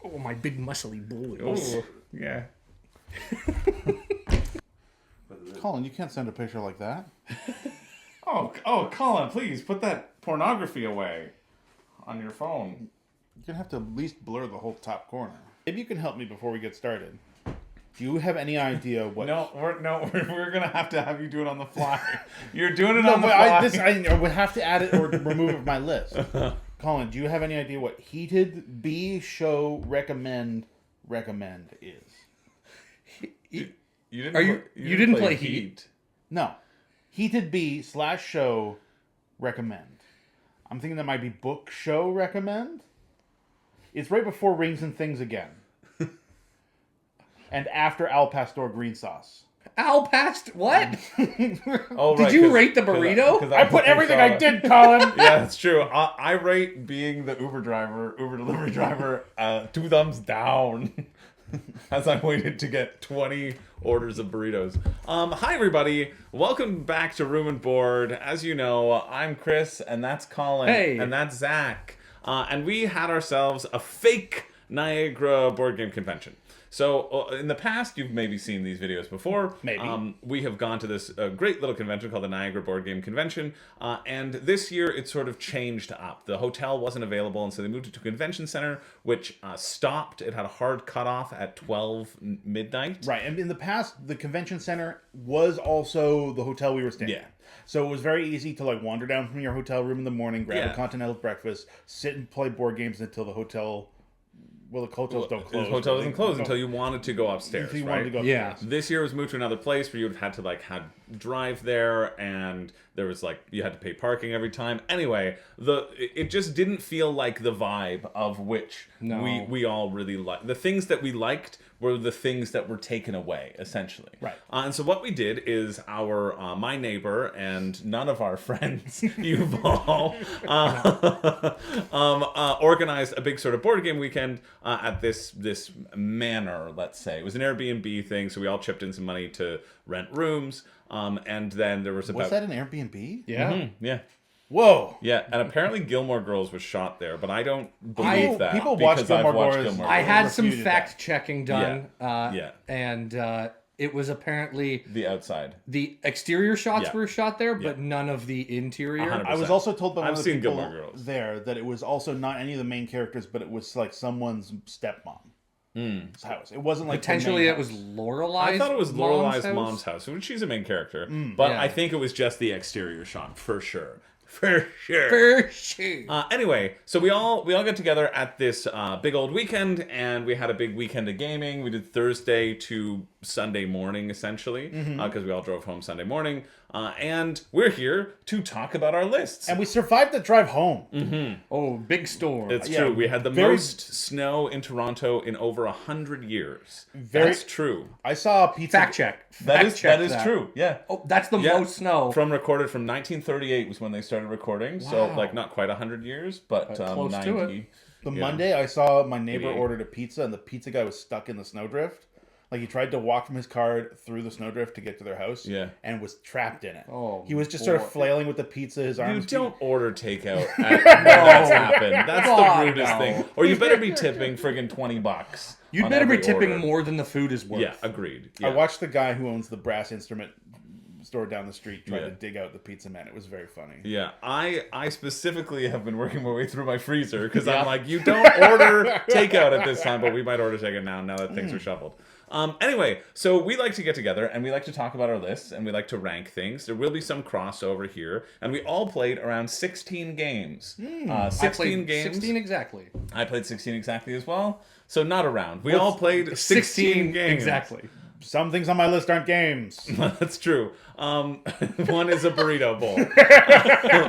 Oh, my big muscly balls. Oh, yeah. Colin, you can't send a picture like that. Oh, Colin, please put that pornography away on your phone. You're gonna have to at least blur the whole top corner. Maybe you can help me before we get started. Do you have any idea what? We're gonna have to have you do it on the fly. You're doing it on the fly. I would have to add it or remove it from my list. Colin, do you have any idea what heated B show recommend is? You didn't play Heat? No, heated B / show recommend. I'm thinking that might be book show recommend. It's right before Rings and Things Again. And after Al Pastor green sauce. Al Past what? Oh, Did you rate the burrito? I put everything I did, Colin. Yeah, that's true. I rate being the Uber delivery driver, 2 thumbs down. As I waited to get 20 orders of burritos. Hi, everybody. Welcome back to Room and Board. As you know, I'm Chris, and that's Colin. Hey. And that's Zach. And we had ourselves a fake Niagara board game convention. So, in the past, you've maybe seen these videos before. Maybe. We have gone to this great little convention called the Niagara Board Game Convention. And this year, it sort of changed up. The hotel wasn't available, and so they moved it to a convention center, which stopped. It had a hard cutoff at 12 midnight. Right, and in the past, the convention center was also the hotel we were staying at. So it was very easy to like wander down from your hotel room in the morning, grab a continental breakfast, sit and play board games until the hotel... Well, the hotels don't close. The hotel doesn't close until you wanted to go upstairs, Until you right? wanted to go upstairs. This year was moved to another place where you would have had to had drive there, and there was you had to pay parking every time. Anyway, it just didn't feel like the vibe of which we all really liked. The things that we liked were the things that were taken away, essentially. Right. And so what we did is my neighbor and none of our friends, Yuval, organized a big sort of board game weekend at this manor, let's say. It was an Airbnb thing, so we all chipped in some money to rent rooms. And then there was about... Was that an Airbnb? Yeah. Mm-hmm, yeah. Whoa. Yeah, and apparently Gilmore Girls was shot there, but I don't believe that. People watch because I've Gilmore watched Girls. Gilmore I Girls. had some refuted fact checking done. Yeah. And it was apparently The outside. the exterior shots Yeah. were shot there, but none of the interior. 100%. I was also told by one I've of the seen people Gilmore Girls. there that it was also not any of the main characters, but it was like someone's stepmom. House. It wasn't like Potentially, the it main was house. Lorelai's. I thought it was Lorelai's Lorelai's mom's house, which she's a main character. Mm. But Yeah. I think it was just the exterior shot, for sure. For sure. For sure. Anyway, so we all got together at this big old weekend, and we had a big weekend of gaming. We did Thursday to Sunday morning, essentially, because we all drove home Sunday morning. And we're here to talk about our lists. And we survived the drive home. Oh, big storm. It's Yeah, true. We had the very- most snow in Toronto in over 100 years. Very- That's true. I saw a pizza. Fact check. That Fact is check true. Yeah. Oh, that's the Yeah. most snow. From 1938 was when they started recording. So Wow. not quite 100 years, but close 90. to it. The Monday, I saw my neighbor 88. ordered a pizza, and the pizza guy was stuck in the snowdrift. Like, he tried to walk from his car through the snowdrift to get to their house, and was trapped in it. Oh, he was just sort of boy. flailing with the pizza, his You arms. don't order takeout when that's happened. That's God, the rudest no. thing. Or you better be tipping friggin' $20. You'd on better be every tipping order. more than the food is worth. Yeah, agreed. I Yeah. watched the guy who owns the brass instrument store down the street try Yeah. to dig out the pizza man. It was very funny. Yeah, I specifically have been working my way through my freezer because I'm like, you don't order takeout at this time, but we might order takeout now that things are shuffled. Anyway, so we like to get together and we like to talk about our lists and we like to rank things. There will be some crossover here, and we all played around 16 games. 16 I played games. 16 exactly. I played 16 exactly as well. So not around. We all played 16 games. Exactly. Some things on my list aren't games. That's true. One is a burrito bowl.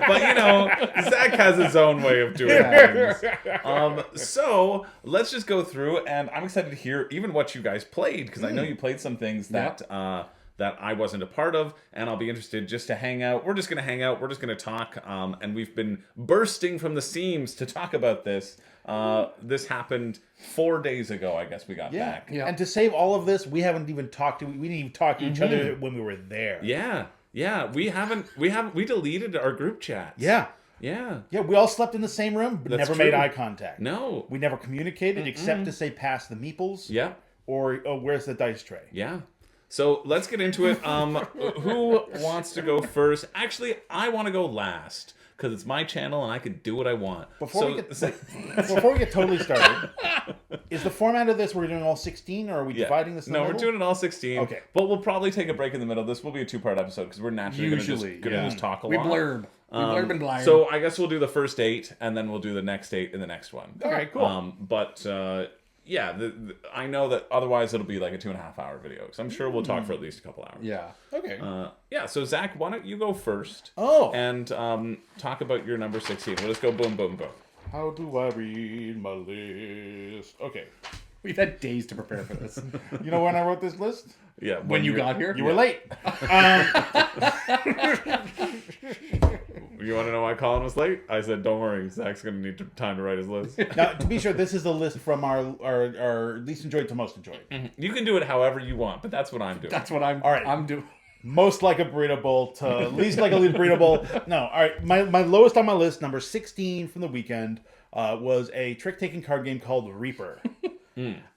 But, Zach has his own way of doing things. So let's just go through, and I'm excited to hear even what you guys played, because I know you played some things that I wasn't a part of, and I'll be interested just to hang out. We're just going to hang out. We're just going to talk, and we've been bursting from the seams to talk about this. This happened 4 days ago, I guess we got back. Yeah. And to save all of this, we haven't even talked to. We didn't even talk to each other when we were there. Yeah. We deleted our group chats. Yeah. Yeah. Yeah, we all slept in the same room, but That's never made true. eye contact. No. We never communicated except to say pass the meeples. Yeah. Or, oh, where's the dice tray? Yeah. So let's get into it. Who wants to go first? Actually, I want to go last because it's my channel and I can do what I want. Before we get totally started, is the format of this we're doing all 16, or are we dividing this in the No, middle? we're doing it all 16. Okay. But we'll probably take a break in the middle. This will be a 2-part episode because we're naturally going to just talk a lot. We blurb. We blurb and blind. So I guess we'll do the first 8 and then we'll do the next 8 in the next one. Okay, cool. Yeah, I know that otherwise it'll be like a 2.5-hour video because I'm sure we'll talk for at least a couple hours. Yeah. Okay. So Zach, why don't you go first? Oh. And talk about your number 16. We'll just go boom, boom, boom. How do I read my list? Okay. We've had days to prepare for this. You know when I wrote this list? Yeah. When you got here? You were late. You want to know why Colin was late? I said, don't worry, Zach's going to need time to write his list. Now, to be sure, this is the list from our least enjoyed to most enjoyed. You can do it however you want, but that's what I'm doing. That's what I'm doing. Most like a burrito bowl to least like a burrito bowl. No, all right. My lowest on my list, number 16 from the weekend, was a trick-taking card game called Reaper.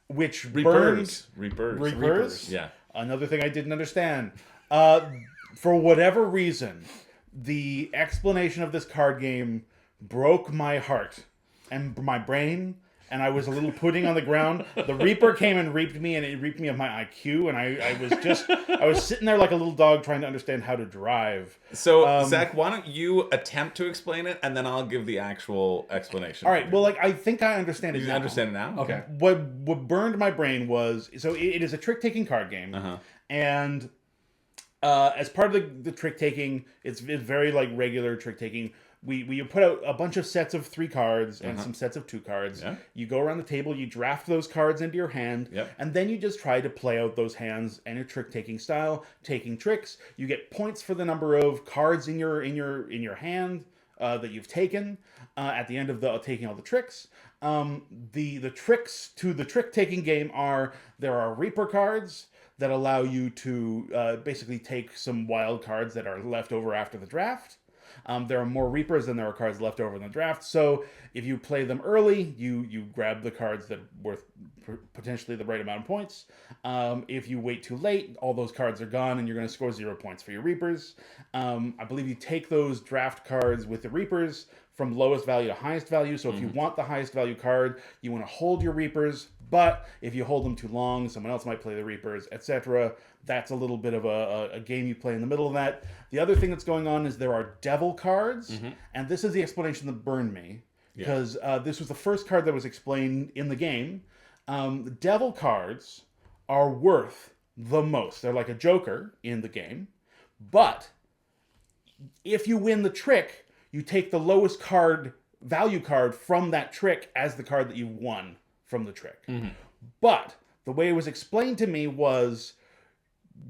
Which Reapers. Reapers? Yeah. Another thing I didn't understand. For whatever reason, the explanation of this card game broke my heart and my brain, and I was a little pudding on the ground. The Reaper came and reaped me, and it reaped me of my IQ, and I was sitting there like a little dog trying to understand how to drive. So, Zach, why don't you attempt to explain it, and then I'll give the actual explanation. All right, well, I think I understand it now. You understand it now? Okay. What burned my brain was, so it is a trick-taking card game, and as part of the trick-taking, it's very like regular trick-taking. We put out a bunch of sets of 3 cards and some sets of 2 cards. Yeah. You go around the table, you draft those cards into your hand, and then you just try to play out those hands in a trick-taking style, taking tricks. You get points for the number of cards in your hand that you've taken at the end of taking all the tricks. The tricks to the trick-taking game there are Reaper cards that allow you to basically take some wild cards that are left over after the draft. There are more Reapers than there are cards left over in the draft. So if you play them early, you grab the cards that are worth potentially the right amount of points. If you wait too late, all those cards are gone and you're going to score 0 points for your Reapers. I believe you take those draft cards with the Reapers from lowest value to highest value. So if you want the highest value card, you want to hold your Reapers. But if you hold them too long, someone else might play the Reapers, etc. That's a little bit of a game you play in the middle of that. The other thing that's going on is there are devil cards, and this is the explanation that burned me, because this was the first card that was explained in the game. The devil cards are worth the most. They're like a joker in the game, but if you win the trick, you take the lowest value card from that trick as the card that you won from the trick. But the way it was explained to me was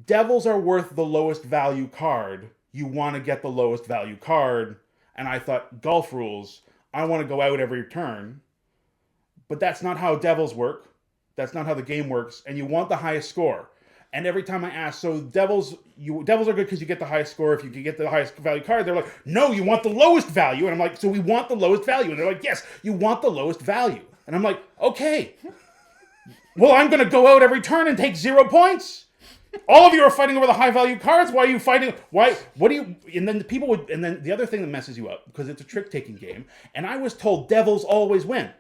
devils are worth the lowest value card. You want to get the lowest value card. And I thought, golf rules, I want to go out every turn. But that's not how devils work. That's not how the game works. And you want the highest score. And every time I ask, so devils are good because you get the highest score if you can get the highest value card. They're like, no, you want the lowest value. And I'm like, so we want the lowest value. And they're like, yes, you want the lowest value. And I'm like, okay. Well, I'm going to go out every turn and take 0 points. All of you are fighting over the high value cards. Why are you fighting? Why? What do you? And then the other thing that messes you up, because it's a trick taking game. And I was told devils always win,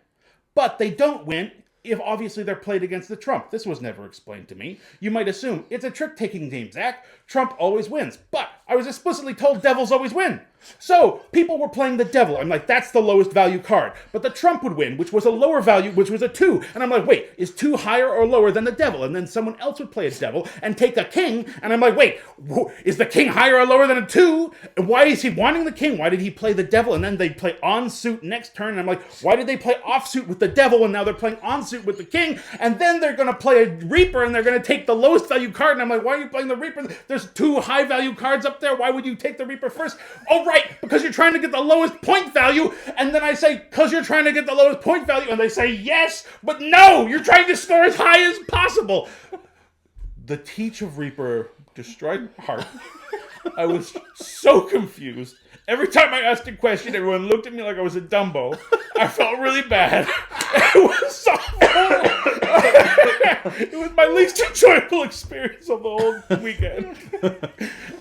but they don't win if obviously they're played against the trump. This was never explained to me. You might assume it's a trick taking game, Zach. Trump always wins, but I was explicitly told devils always win. So people were playing the devil. I'm like, that's the lowest value card. But the trump would win, which was a lower value, which was a 2. And I'm like, wait, is 2 higher or lower than the devil? And then someone else would play a devil and take a king. And I'm like, wait, is the king higher or lower than a 2? And why is he wanting the king? Why did he play the devil? And then they play on suit next turn. And I'm like, why did they play off suit with the devil? And now they're playing on suit with the king. And then they're going to play a reaper and they're going to take the lowest value card. And I'm like, why are you playing the reaper? There's 2 high value cards up there. Why would you take the reaper first? Oh, right, because you're trying to get the lowest point value. And then I say, because you're trying to get the lowest point value. And they say, yes, but no, you're trying to score as high as possible. The teach of Reaper destroyed my heart. I was so confused. Every time I asked a question, everyone looked at me like I was a Dumbo. I felt really bad. It was so It was my least enjoyable experience of the whole weekend.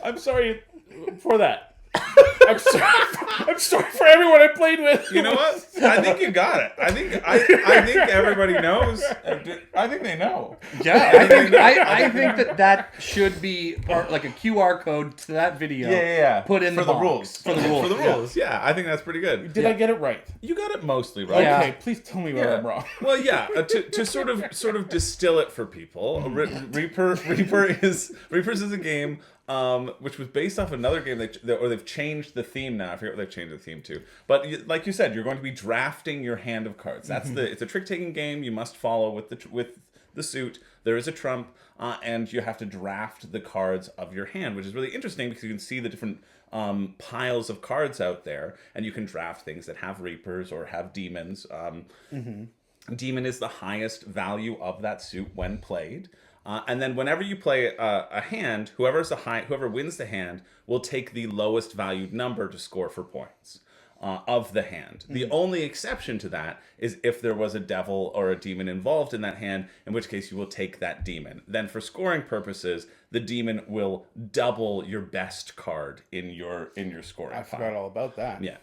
I'm sorry for that. I'm sorry for everyone I played with. You know what? I think you got it. I think everybody knows. I think they know. Yeah, I think that should be like a QR code to that video. Yeah. Put in for the rules. For the rules. Yeah, I think that's pretty good. Did I get it right? You got it mostly right. Okay, please tell me where I'm wrong. Well, yeah. To sort of distill it for people, Reapers is a game. Which was based off another game, or they've changed the theme now. I forget what they've changed the theme to. But like you said, you're going to be drafting your hand of cards. That's it's a trick-taking game. You must follow with the suit. There is a trump, and you have to draft the cards of your hand, which is really interesting because you can see the different piles of cards out there, and you can draft things that have Reapers or have demons. Demon is the highest value of that suit when played. And then whenever you play a hand, whoever wins the hand will take the lowest valued number to score for points of the hand. The only exception to that is if there was a devil or a demon involved in that hand, in which case you will take that demon. Then for scoring purposes, the demon will double your best card in your scoring pile. I forgot all about that. Yeah.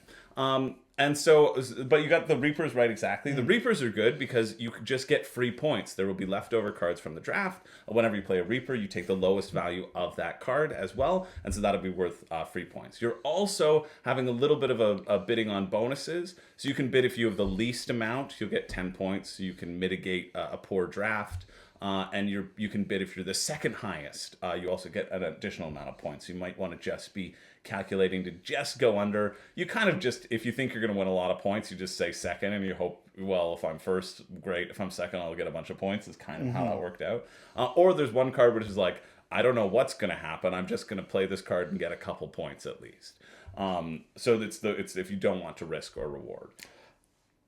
And so, but you got the Reapers right exactly. The Reapers are good because you could just get free points. There will be leftover cards from the draft. Whenever you play a Reaper, you take the lowest value of that card as well. And so that'll be worth free points. You're also having a little bit of a bidding on bonuses. So you can bid if you have the least amount, you'll get 10 points. So you can mitigate a poor draft. And you can bid if you're the second highest. You also get an additional amount of points. You might want to just be calculating to just go under. You kind of just, if you think you're going to win a lot of points, you just say second and you hope, well, if I'm first, great. If I'm second, I'll get a bunch of points. Is kind of how that worked out. Or there's one card which is like, I don't know what's going to happen. I'm just going to play this card and get a couple points at least. So it's if you don't want to risk or reward.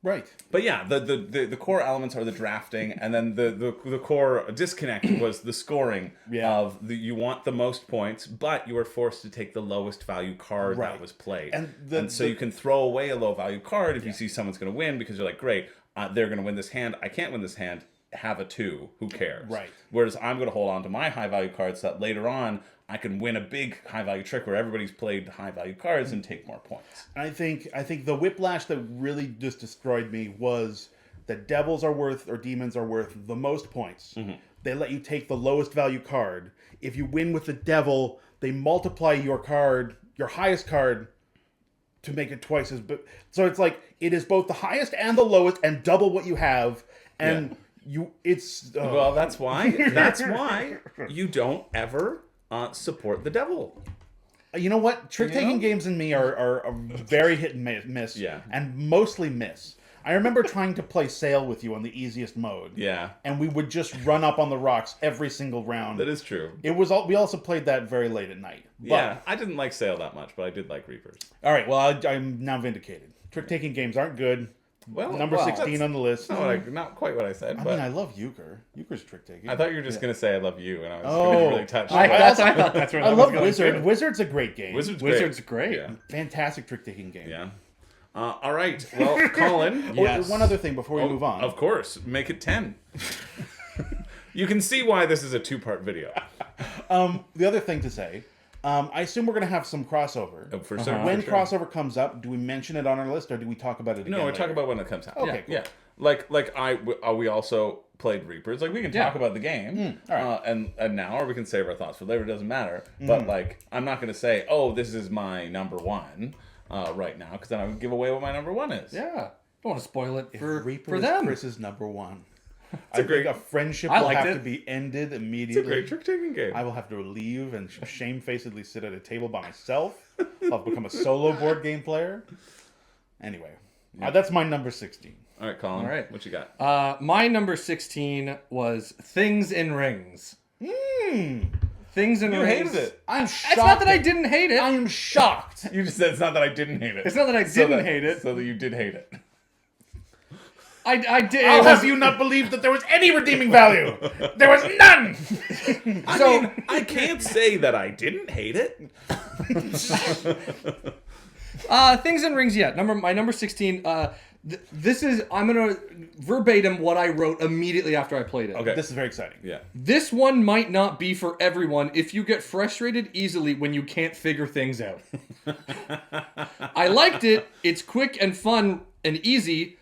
Right. But yeah, the core elements are the drafting, and then the core disconnect was the scoring of you want the most points, but you are forced to take the lowest value card that was played. And so you can throw away a low value card if you see someone's going to win because you're like, great, they're going to win this hand. I can't win this hand. Have a 2. Who cares? Right. Whereas I'm going to hold on to my high value cards so that later on I can win a big high value trick where everybody's played high value cards and take more points. I think the whiplash that really just destroyed me was that devils are worth or demons are worth the most points. They let you take the lowest value card. If you win with the devil, they multiply your card, your highest card, to make it twice as big. So it's like it is both the highest and the lowest and double what you have. And well, that's why you don't ever support the devil. You know what? Trick-taking games and me are very hit and miss. Yeah. And mostly miss. I remember trying to play Sail with you on the easiest mode. Yeah. And we would just run up on the rocks every single round. That is true. We also played that very late at night. Yeah. I didn't like Sail that much, but I did like Reapers. All right. Well, I'm now vindicated. Trick-taking games aren't good. Well, number 16 on the list. Not quite what I said. I mean, I love euchre. Euchre's trick-taking. I thought you were just going to say I love you, and I was going to be really touched. I thought that's where I love Wizard. Wizard's a great game. Wizard's great. Yeah. Fantastic trick-taking game. Yeah. All right. Well, Colin. Yes. One other thing before we move on. Of course. Make it 10. You can see why this is a 2-part video. The other thing to say, I assume we're going to have some crossover. For sure. When crossover comes up, do we mention it on our list or do we talk about it again? No, we talk about when it comes out. Okay, cool. Yeah. We also played Reapers. Like, we can talk about the game and now, or we can save our thoughts for later. It doesn't matter. But, I'm not going to say, oh, this is my number 1 right now, because then I would give away what my number 1 is. Yeah. I don't want to spoil it for Reaper them. Chris's number 1. I think a friendship will have to be ended immediately. It's a great trick-taking game. I will have to leave and shamefacedly sit at a table by myself. I'll become a solo board game player. Anyway, that's my number 16. All right, Colin. All right. What you got? My number 16 was Things in Rings. Things in Rings. You hated it. I'm shocked. It's not that I didn't hate it. I am shocked. You just said it's not that I didn't hate it. It's not that I didn't hate it. So that you did hate it. I did. How have you not believed that there was any redeeming value? There was none. I mean, I can't say that I didn't hate it. Things and rings. Yeah, my number 16. This is I'm gonna verbatim what I wrote immediately after I played it. Okay. This is very exciting. Yeah. This one might not be for everyone if you get frustrated easily when you can't figure things out. I liked it. It's quick and fun and easy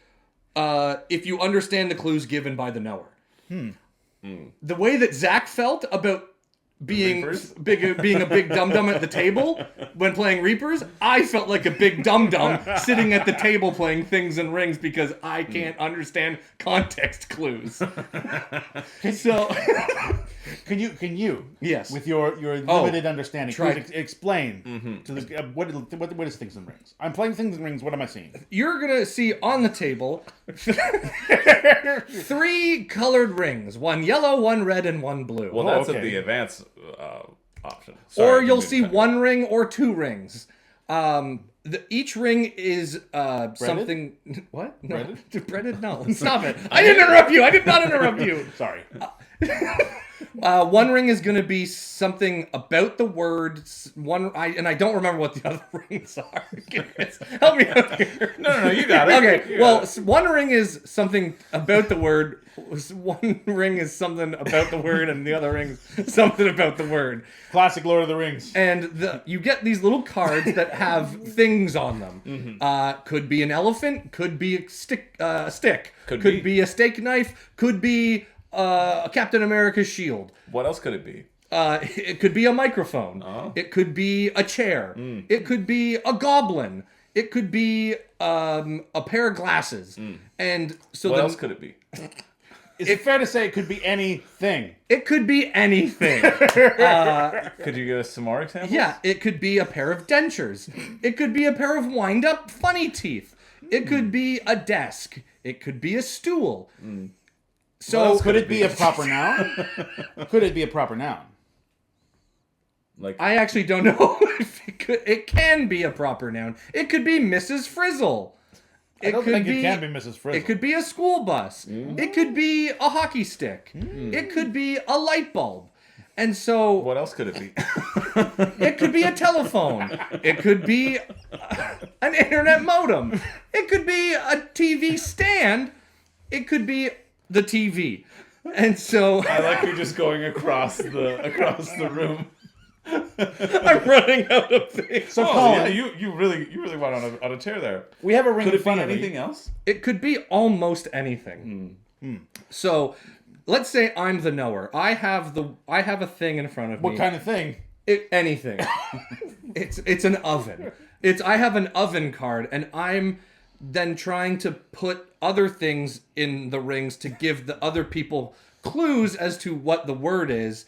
if you understand the clues given by the knower. The way that Zach felt about being a big dum-dum at the table when playing Reapers, I felt like a big dum-dum sitting at the table playing Things and Rings because I can't understand context clues. So Can you Yes. with your limited understanding try- please explain to the what is Things and Rings? I'm playing Things and Rings. What am I seeing? you're gonna see on the table 3 colored rings, one yellow, one red, and one blue. Well, that's okay. at the advanced option. Or Sorry, you'll you see didn't- one ring or 2 rings. Each ring is something. What? No, breaded? No, stop it! I didn't interrupt you. I did not interrupt you. Sorry. One ring is going to be something about the word. I don't remember what the other rings are. Goodness, help me out here. No, you got it. Okay, You well, got it. one ring is something about the word. One ring is something about the word, and the other ring is something about the word. Classic Lord of the Rings. And you get these little cards that have things on them. Could be an elephant, could be a stick, could be a steak knife, could be a Captain America's shield. What else could it be? It could be a microphone. Oh. It could be a chair. It could be a goblin. It could be a pair of glasses. And so What then else could it be? Is it fair to say it could be anything? it could be anything. Could you give us some more examples? Yeah, it could be a pair of dentures. It could be a pair of wind-up funny teeth. It could be a desk. It could be a stool. So Could it be a proper noun? Could it be a proper noun? Like I actually don't know if it could. It can be a proper noun. It could be Mrs. Frizzle. I don't think it can be Mrs. Frizzle. It could be a school bus. It could be a hockey stick. It could be a light bulb. And so what else could it be? it could be a telephone. It could be an internet modem. It could be a TV stand. It could be the TV. And so I like you just going across the room. I'm running out of things. So Oh, Colin, yeah, you really went on a tear there. we have a ring Could in it be front of anything me. else? It could be almost anything. So let's say I'm the knower. I have a thing in front of me. What kind of thing? Anything. it's an oven. I have an oven card, and I'm then trying to put other things in the rings to give the other people clues as to what the word is.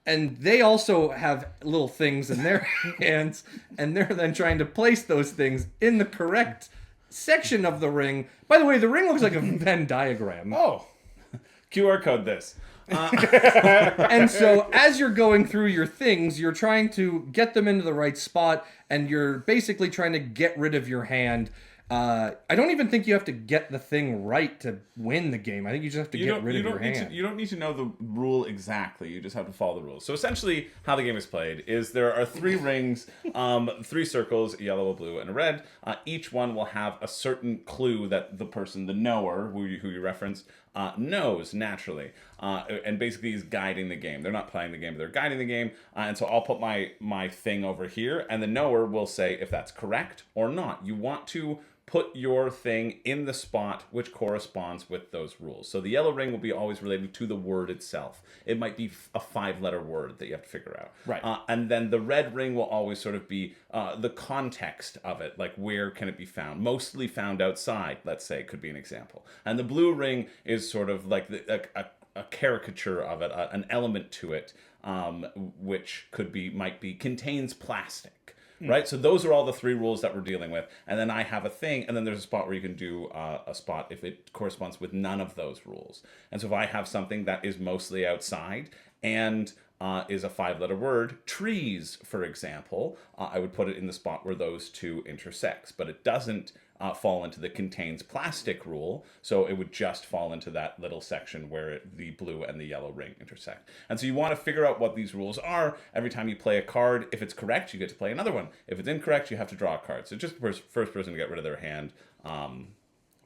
And they also have little things in their hands, and they're then trying to place those things in the correct section of the ring. By the way, the ring looks like a Venn diagram. Oh, QR code this. And so as you're going through your things, you're trying to get them into the right spot, and you're basically trying to get rid of your hand. I don't even think you have to get the thing right to win the game. I think you just have to get rid of your hand. You don't need to know the rule exactly. You just have to follow the rules. So essentially, how the game is played is there are 3 rings, 3 circles, a yellow, a blue, and a red. Each one will have a certain clue that the person, the knower, who you referenced, knows naturally, and basically is guiding the game. They're not playing the game, but they're guiding the game. And so I'll put my thing over here, and the knower will say if that's correct or not. You want to put your thing in the spot which corresponds with those rules. So the yellow ring will be always related to the word itself. It might be a 5-letter word that you have to figure out. Right. And then the red ring will always sort of be the context of it, like where can it be found? Mostly found outside, let's say, could be an example. And the blue ring is sort of like a caricature of it, an element to it, which contains plastic. Right, so those are all the 3 rules that we're dealing with, and then I have a thing, and then there's a spot where you can do a spot if it corresponds with none of those rules. And so if I have something that is mostly outside and is a 5-letter word, trees, for example, I would put it in the spot where those 2 intersect, but it doesn't fall into the contains plastic rule. So it would just fall into that little section where the blue and the yellow ring intersect. And so you want to figure out what these rules are. Every time you play a card, if it's correct, you get to play another one. If it's incorrect, you have to draw a card. So just the first person to get rid of their hand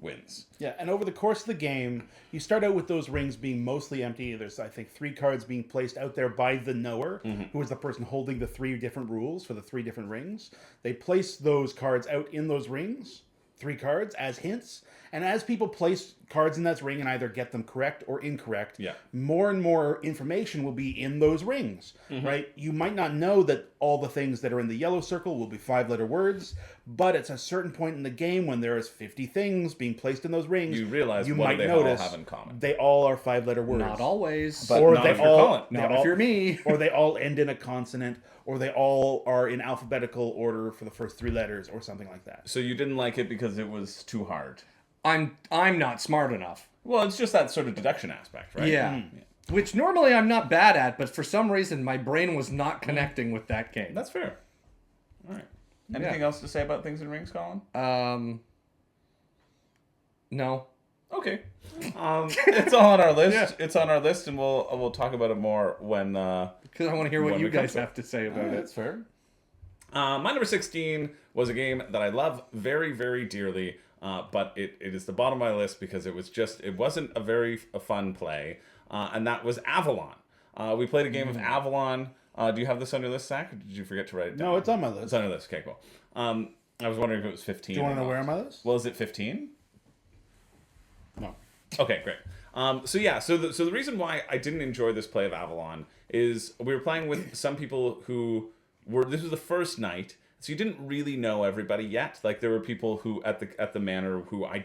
wins. Yeah, and over the course of the game, you start out with those rings being mostly empty. There's, I think, 3 cards being placed out there by the knower, who is the person holding the 3 different rules for the 3 different rings. They place those cards out in those rings, 3 cards, as hints. And as people place cards in that ring and either get them correct or incorrect, more and more information will be in those rings, right? You might not know that all the things that are in the yellow circle will be 5-letter words, but it's a certain point in the game when there is 50 things being placed in those rings, you realize you what might they notice all have in common. they all are 5-letter words. Not always. But Or not they if you're all, Colin. Not if you're me. or they all end in a consonant, or they all are in alphabetical order for the first 3 letters, or something like that. So you didn't like it because it was too hard. I'm not smart enough. Well, it's just that sort of deduction aspect, right? Yeah. Which normally I'm not bad at, but for some reason my brain was not connecting with that game. That's fair. All right. Anything else to say about things in rings, Colin? No. Okay. It's all on our list. Yeah. It's on our list, and we'll talk about it more when because I want to hear what when you we come guys to it. have to say about it. That's fair. My number 16 was a game that I love very, very dearly, but it is the bottom of my list because it wasn't a very fun play, and that was Avalon. We played a game of Avalon. Do you have this on your list, Zach? Or did you forget to write it down? No, it's on my list. It's on your list. Okay, cool. I was wondering if it was 15. Do you want to know where on my list? Well, is it 15? No. Okay, great. So the reason why I didn't enjoy this play of Avalon is we were playing with some people who this was the first night, so you didn't really know everybody yet. Like there were people who at the manor who I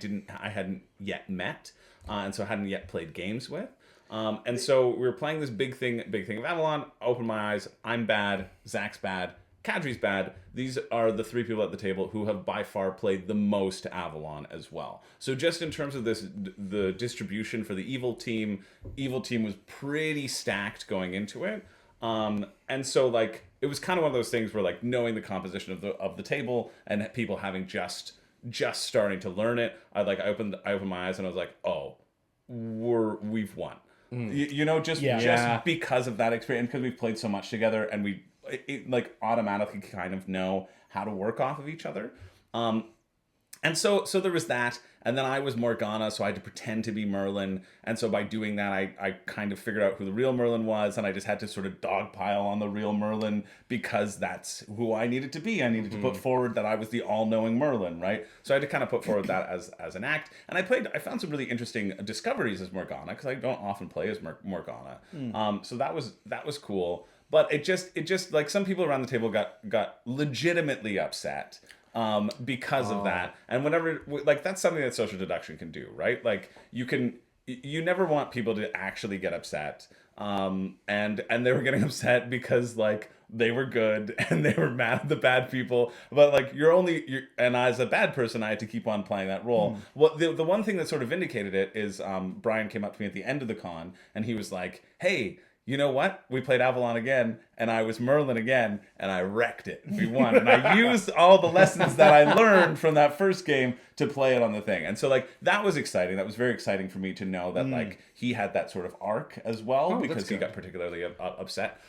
hadn't yet met, and so I hadn't yet played games with. And so we were playing this big thing of Avalon. Open my eyes. I'm bad. Zach's bad. Kadri's bad. These are the 3 people at the table who have by far played the most Avalon as well. So just in terms of the distribution for the evil team was pretty stacked going into it. And so like it was kind of one of those things where like knowing the composition of the table and people having just starting to learn it, I opened my eyes and I was like, oh, we've won. Just because of that experience, because we've played so much together and we like automatically kind of know how to work off of each other. And so there was that, and then I was Morgana, so I had to pretend to be Merlin, and so by doing that, I kind of figured out who the real Merlin was, and I just had to sort of dogpile on the real Merlin because that's who I needed to be. I needed to put forward that I was the all-knowing Merlin, right? So I had to kind of put forward that as an act, and I found some really interesting discoveries as Morgana, because I don't often play as Morgana. So that was cool, but it just like some people around the table got legitimately upset. Because of that, and whenever like that's something that social deduction can do, right? Like you never want people to actually get upset, and they were getting upset because like they were good and they were mad at the bad people, but like and as a bad person, I had to keep on playing that role. Well, the one thing that sort of vindicated it is Brian came up to me at the end of the con and he was like, "Hey, you know what? We played Avalon again, and I was Merlin again, and I wrecked it. We won. And I used all the lessons that I learned from that first game to play it on the thing." And so, like, that was exciting. That was very exciting for me to know that, like, he had that sort of arc as well, because he got particularly upset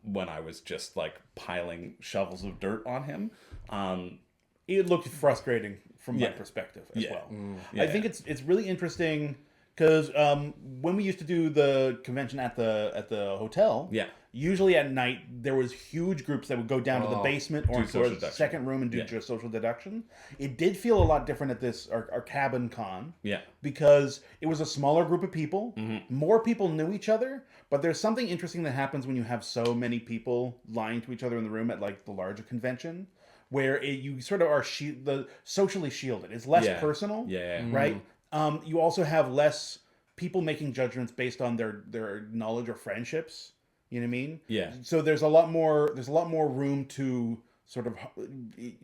when I was just, like, piling shovels of dirt on him. It looked frustrating from my perspective as well. I think it's really interesting. Because when we used to do the convention at the hotel, usually at night there was huge groups that would go down to the basement or into the second room and do just social deduction. It did feel a lot different at this our cabin con, because it was a smaller group of people. More people knew each other, but there's something interesting that happens when you have so many people lying to each other in the room at like the larger convention, where you sort of are socially shielded. It's less personal, right? You also have less people making judgments based on their knowledge or friendships. You know what I mean? Yeah. So there's a lot more room to sort of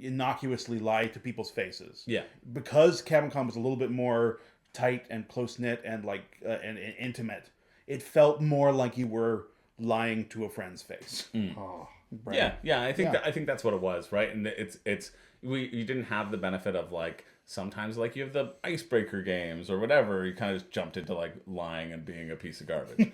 innocuously lie to people's faces. Yeah. Because CabinCon was a little bit more tight and close knit and like and intimate, it felt more like you were lying to a friend's face. Right? Yeah. I think that's what it was, right? And you didn't have the benefit of like Sometimes, like, you have the icebreaker games or whatever. You kind of just jumped into, like, lying and being a piece of garbage.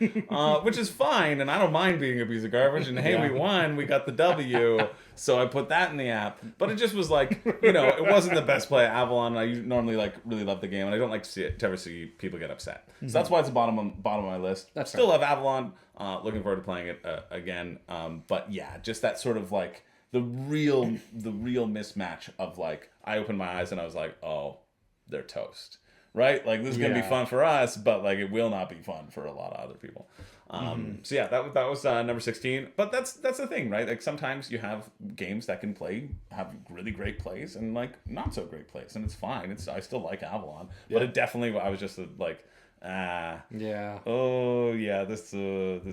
Which is fine, and I don't mind being a piece of garbage. And, hey, we won. We got the W. So I put that in the app. But it just was, like, you know, it wasn't the best play at Avalon. I normally, like, really love the game. And I don't like to ever see people get upset. So that's why it's the bottom of my list. That's Still love Avalon. Looking forward to playing it again. But, yeah, just that sort of, like, the real mismatch of, like, I opened my eyes and I was like, oh, they're toast, right? Like, this is gonna be fun for us, but, like, it will not be fun for a lot of other people. So yeah, that was number 16. But that's the thing, right? Like, sometimes you have games that can have really great plays and, like, not so great plays, and it's fine. I still like Avalon, but it definitely, I was just like, this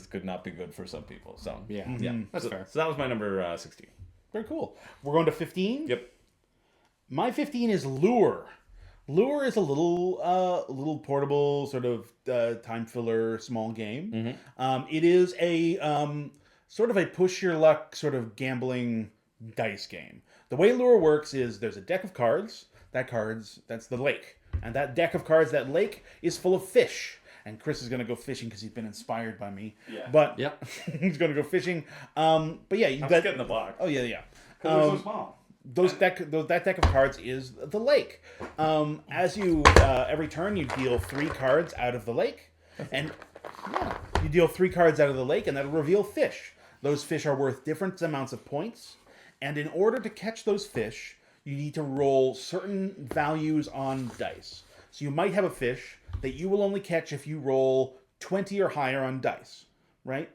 could not be good for some people. So that's fair. So that was my number 16. Very cool. We're going to 15. Yep. My 15 is Lure. Lure is a little portable sort of time filler small game. It is a sort of a push your luck sort of gambling dice game. The way Lure works is there's a deck of cards. That's the lake, and that deck of cards, that lake, is full of fish. And Chris is going to go fishing because he's been inspired by me. Yeah. But he's going to go fishing. But yeah, I'm just getting the box. Oh yeah. Because they're so small. That deck of cards is the lake. As you every turn you deal 3 cards out of the lake, and you deal 3 cards out of the lake, and that'll reveal fish. Those fish are worth different amounts of points, and in order to catch those fish, you need to roll certain values on dice. So you might have a fish that you will only catch if you roll 20 or higher on dice, right?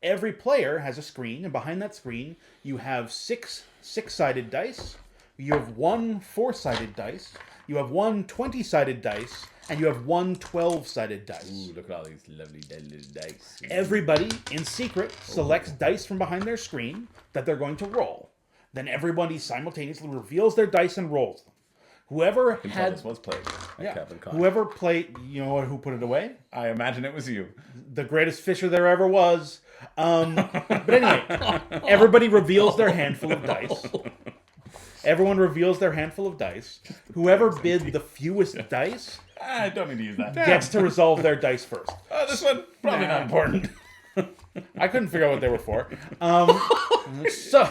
Every player has a screen, and behind that screen, you have 6 6-sided dice, you have 1 4-sided dice, you have 1 20-sided dice, and you have 1 12-sided dice. Ooh, look at all these lovely little dice. Everybody, in secret, selects dice from behind their screen that they're going to roll. Then everybody simultaneously reveals their dice and rolls them. Whoever had this was played. Whoever played, you know who put it away? I imagine it was you. The greatest fisher there ever was. But anyway, everybody reveals their handful of dice. Everyone reveals their handful of dice. Whoever bid the fewest dice I don't need to use that. gets to resolve their dice first. Oh, this one probably not important. I couldn't figure out what they were for. So,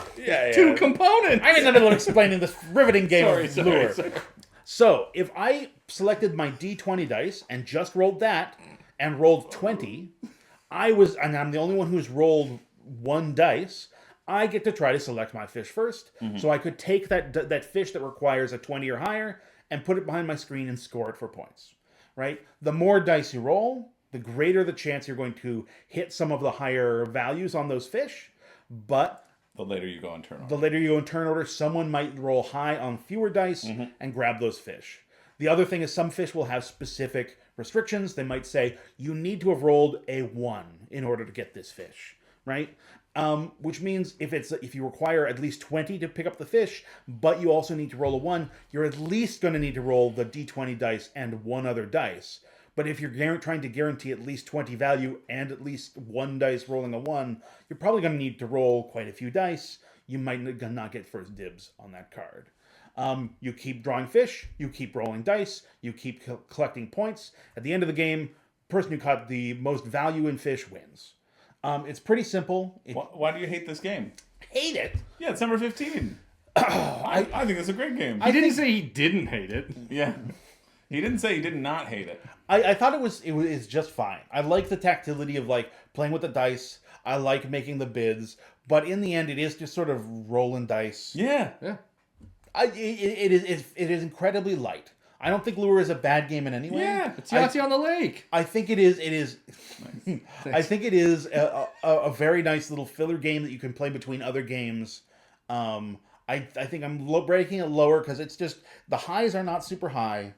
Two components. I'm in the middle of explaining this riveting game of Lure. So, if I selected my D20 dice and just rolled that and rolled 20, and I'm the only one who's rolled 1 dice, I get to try to select my fish first. So I could take that fish that requires a 20 or higher and put it behind my screen and score it for points. Right? The more dice you roll, the greater the chance you're going to hit some of the higher values on those fish. But the later you go in turn order. Someone might roll high on fewer dice and grab those fish. The other thing is some fish will have specific restrictions. They might say, you need to have rolled a 1 in order to get this fish, right? Which means if you require at least 20 to pick up the fish, but you also need to roll a 1, you're at least going to need to roll the D20 dice and 1 other dice. But if you're trying to guarantee at least 20 value and at least 1 dice rolling a 1, you're probably going to need to roll quite a few dice. You might not get first dibs on that card. You keep drawing fish, you keep rolling dice, you keep collecting points. At the end of the game, the person who caught the most value in fish wins. It's pretty simple. Why do you hate this game? Hate it? Yeah, it's number 15. I think it's a great game. He didn't say he didn't hate it. Yeah. He didn't say he did not hate it. I thought it was just fine. I like the tactility of like playing with the dice. I like making the bids, but in the end, it is just sort of rolling dice. Yeah. It is incredibly light. I don't think Lure is a bad game in any way. Yeah, it's Yahtzee on the lake. I think it is. Nice. I think it is a very nice little filler game that you can play between other games. I think I'm breaking it lower because it's just the highs are not super high.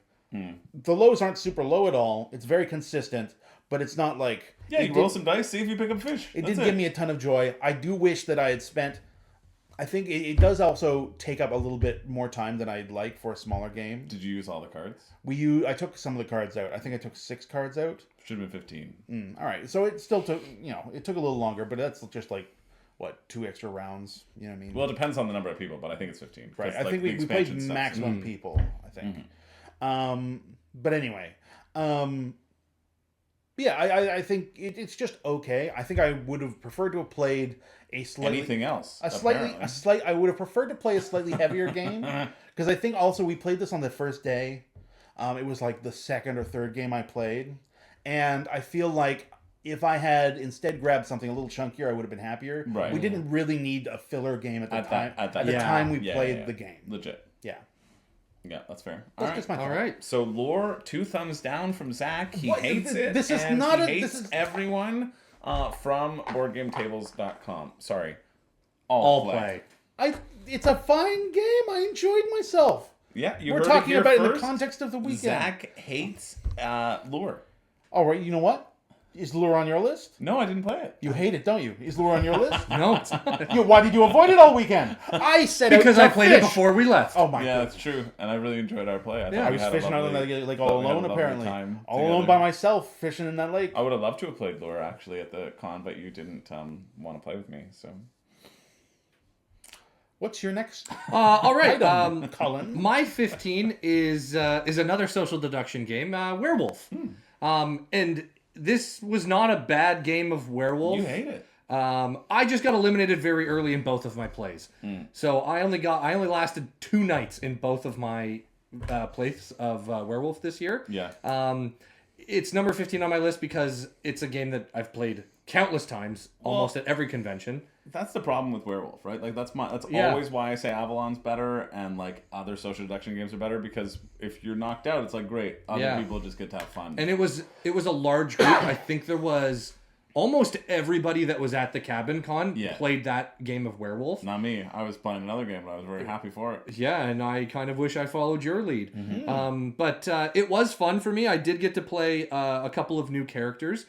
The lows aren't super low at all. It's very consistent, but it's not like... Yeah, you roll some dice, see if you pick up fish. It didn't give me a ton of joy. I do wish that I had spent... I think it does also take up a little bit more time than I'd like for a smaller game. Did you use all the cards? I took some of the cards out. I think I took 6 cards out. Should have been 15. All right, so it still took, it took a little longer, but that's just like what, 2 extra rounds. You know what I mean? Well, it depends on the number of people, but I think it's 15. Right. I Like, think we played maximum people. I think. But anyway, yeah, I think it's just okay. I think I would have preferred to have played a slightly anything else. I would have preferred to play a slightly heavier game because I think also we played this on the first day. It was like the second or third game I played, and I feel like if I had instead grabbed something a little chunkier, I would have been happier. Right. We didn't really need a filler game at the time. At the time we played the game. Legit. Yeah. Yeah, that's fair. That's just my All right. So lore, 2 thumbs down from Zach. He hates it. This is and not he a. hates This is everyone from BoardGameTables.com. Sorry. All play. It's a fine game. I enjoyed myself. Yeah, We're talking about it in the context of the weekend. Zach hates lore. All right, you know what? Is Lure on your list? No, I didn't play it. You hate it, don't you? Is Lure on your list? No, it's not. Why did you avoid it all weekend? I said Because I played it before we left. Oh my Yeah, god. that's true. And I really enjoyed our play. I was fishing out on the lake all alone, apparently. All together. alone by myself, fishing in that lake. I would have loved to have played lore actually at the con, but you didn't want to play with me. So What's your next All right. item, Colin? My 15 is another social deduction game, Werewolf. And this was not a bad game of Werewolf. you hate it. I just got eliminated very early in both of my plays. So I only lasted 2 nights in both of my plays of Werewolf this year. Yeah. It's number 15 on my list because it's a game that I've played countless times, almost at every convention. That's the problem with Werewolf, right? Like that's Yeah. always why I say Avalon's better and like other social deduction games are better, because if you're knocked out, it's like great. Other people just get to have fun. And it was a large group. I think there was almost everybody that was at the Cabin Con played that game of Werewolf. Not me. I was playing another game, but I was very happy for it. Yeah, and I kind of wish I followed your lead. But it was fun for me. I did get to play a couple of new characters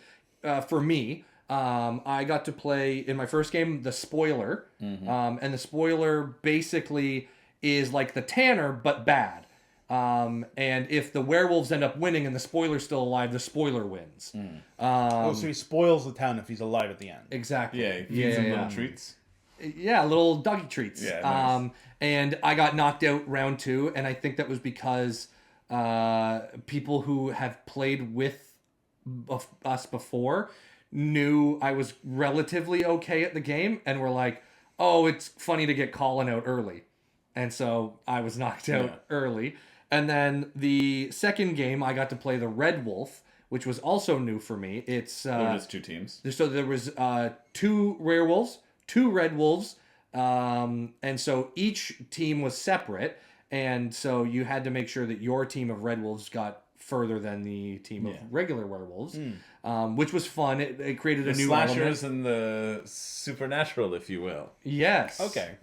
for me. I got to play in my first game the Spoiler, and the Spoiler basically is like the Tanner but bad. And if the werewolves end up winning and the Spoiler's still alive, the Spoiler wins. So he spoils the town if he's alive at the end. Exactly. Yeah, he feeds them little treats. Yeah, little doggy treats. Yeah, nice. And I got knocked out round 2, and I think that was because people who have played with us before knew I was relatively okay at the game and were like, oh, it's funny to get Colin out early. And so I was knocked out early. And then the second game, I got to play the Red Wolf, which was also new for me. It's There were just 2 teams. So there was 2 werewolves, 2 red wolves, and so each team was separate. And so you had to make sure that your team of red wolves got further than the team of regular werewolves, which was fun. It created a new slashers element. and the supernatural, if you will. Yes. Okay.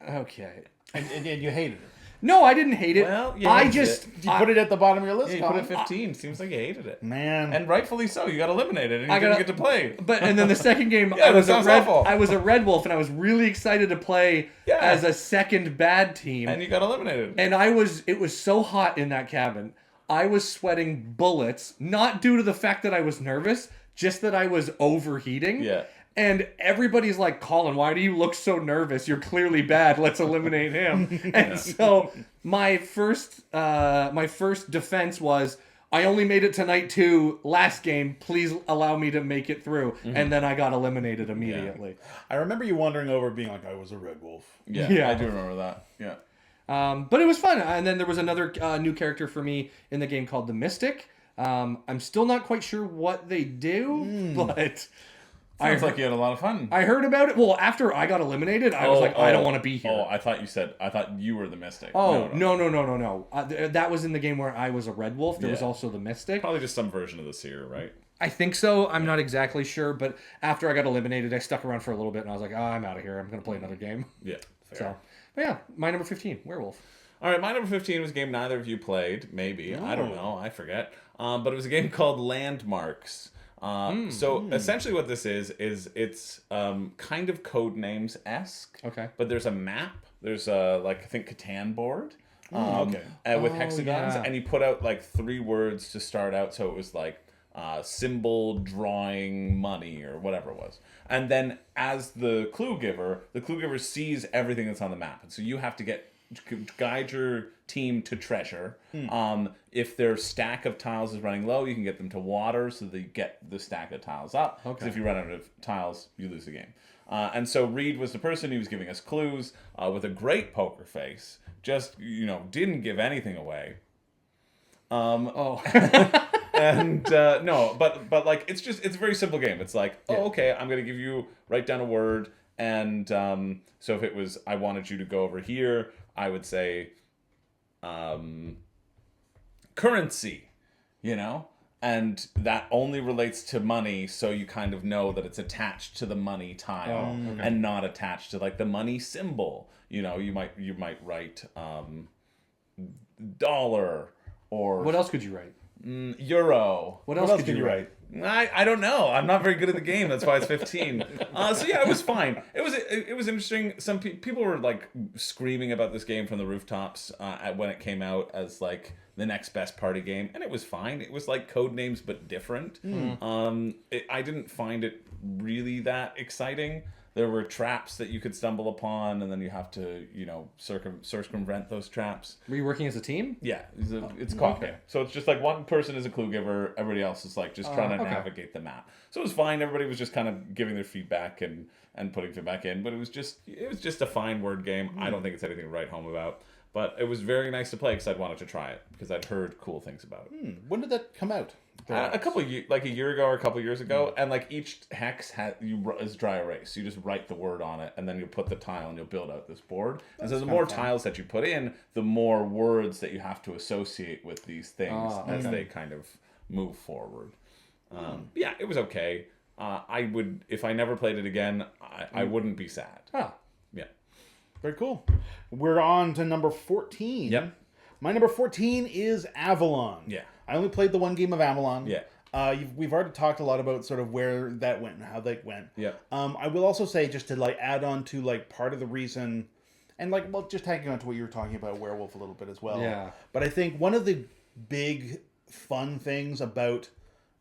Okay. And you hated it. No, I didn't hate it. Well, you I hated just it. Did you put it at the bottom of your list? Yeah, you put it Colin? 15. Seems like you hated it. Man. And rightfully so. You got eliminated and you didn't get to play. And then the second game, Yeah, that sounds awful. I was a red wolf, and I was really excited to play as a second bad team. And you got eliminated. And it was so hot in that cabin. I was sweating bullets, not due to the fact that I was nervous, just that I was overheating. Yeah. And everybody's like, Colin, why do you look so nervous? You're clearly bad. Let's eliminate him. And so my first defense was, I only made it to night 2 last game. Please allow me to make it through. And then I got eliminated immediately. I remember you wandering over being like, I was a red wolf. Yeah, I do remember that. Yeah. But it was fun. And then there was another new character for me in the game called the Mystic. I'm still not quite sure what they do, but... Sounds like you had a lot of fun. I heard about it. Well, after I got eliminated, I was like, I don't want to be here. Oh, I thought you were the Mystic. Oh, no. That was in the game where I was a red wolf. There was also the Mystic. Probably just some version of the Seer, right? I think so. I'm not exactly sure. But after I got eliminated, I stuck around for a little bit, and I was like, I'm out of here. I'm going to play another game. Yeah, fair. So, but yeah, my number 15, Werewolf. All right, my number 15 was a game neither of you played. Maybe. I don't know. I forget. But it was a game called Landmarks. So essentially what this is it's kind of Codenames-esque. Okay. But there's a map. There's a, I think, Catan board. With hexagons. And you put out, 3 words to start out. So it was, symbol drawing money or whatever it was. And then as the clue giver sees everything that's on the map. And so you have to guide your team to treasure. If their stack of tiles is running low, you can get them to water so they get the stack of tiles up. Because if you run out of tiles, you lose the game. And so Reed was the person who was giving us clues with a great poker face. Just, didn't give anything away. And no, but like it's a very simple game. It's like, okay, I'm gonna write down a word, and so if it was I wanted you to go over here, I would say currency, and that only relates to money, so you kind of know that it's attached to the money tile and not attached to like the money symbol. You might write dollar or what else could you write? Euro. What else could you write? I don't know. I'm not very good at the game. That's why it's 15. So yeah, it was fine. It was interesting. Some people were like screaming about this game from the rooftops when it came out as like the next best party game, and it was fine. It was like Codenames but different. I didn't find it really that exciting. There were traps that you could stumble upon, and then you have to, circumvent those traps. Were you working as a team? Yeah, it's co-op game. So it's just like one person is a clue giver, everybody else is like just trying to navigate the map. So it was fine. Everybody was just kind of giving their feedback and putting feedback in, but it was just a fine word game. I don't think it's anything to write home about. But it was very nice to play because I'd wanted to try it because I'd heard cool things about it. When did that come out? A year ago or a couple of years ago, and like each hex is dry erase. You just write the word on it, and then you put the tile, and you'll build out this board. And so the more tiles that you put in, the more words that you have to associate with these things as they kind of move forward. Yeah, it was okay. I would, if I never played it again, I wouldn't be sad. Yeah. Very cool. We're on to number 14. Yep. My number 14 is Avalon. Yeah. I only played the one game of Avalon. Yeah. We've already talked a lot about sort of where that went and how that went. Yeah. I will also say, just to like add on to like part of the reason, and like, well, just tagging on to what you were talking about Werewolf a little bit as well. Yeah. But I think one of the big fun things about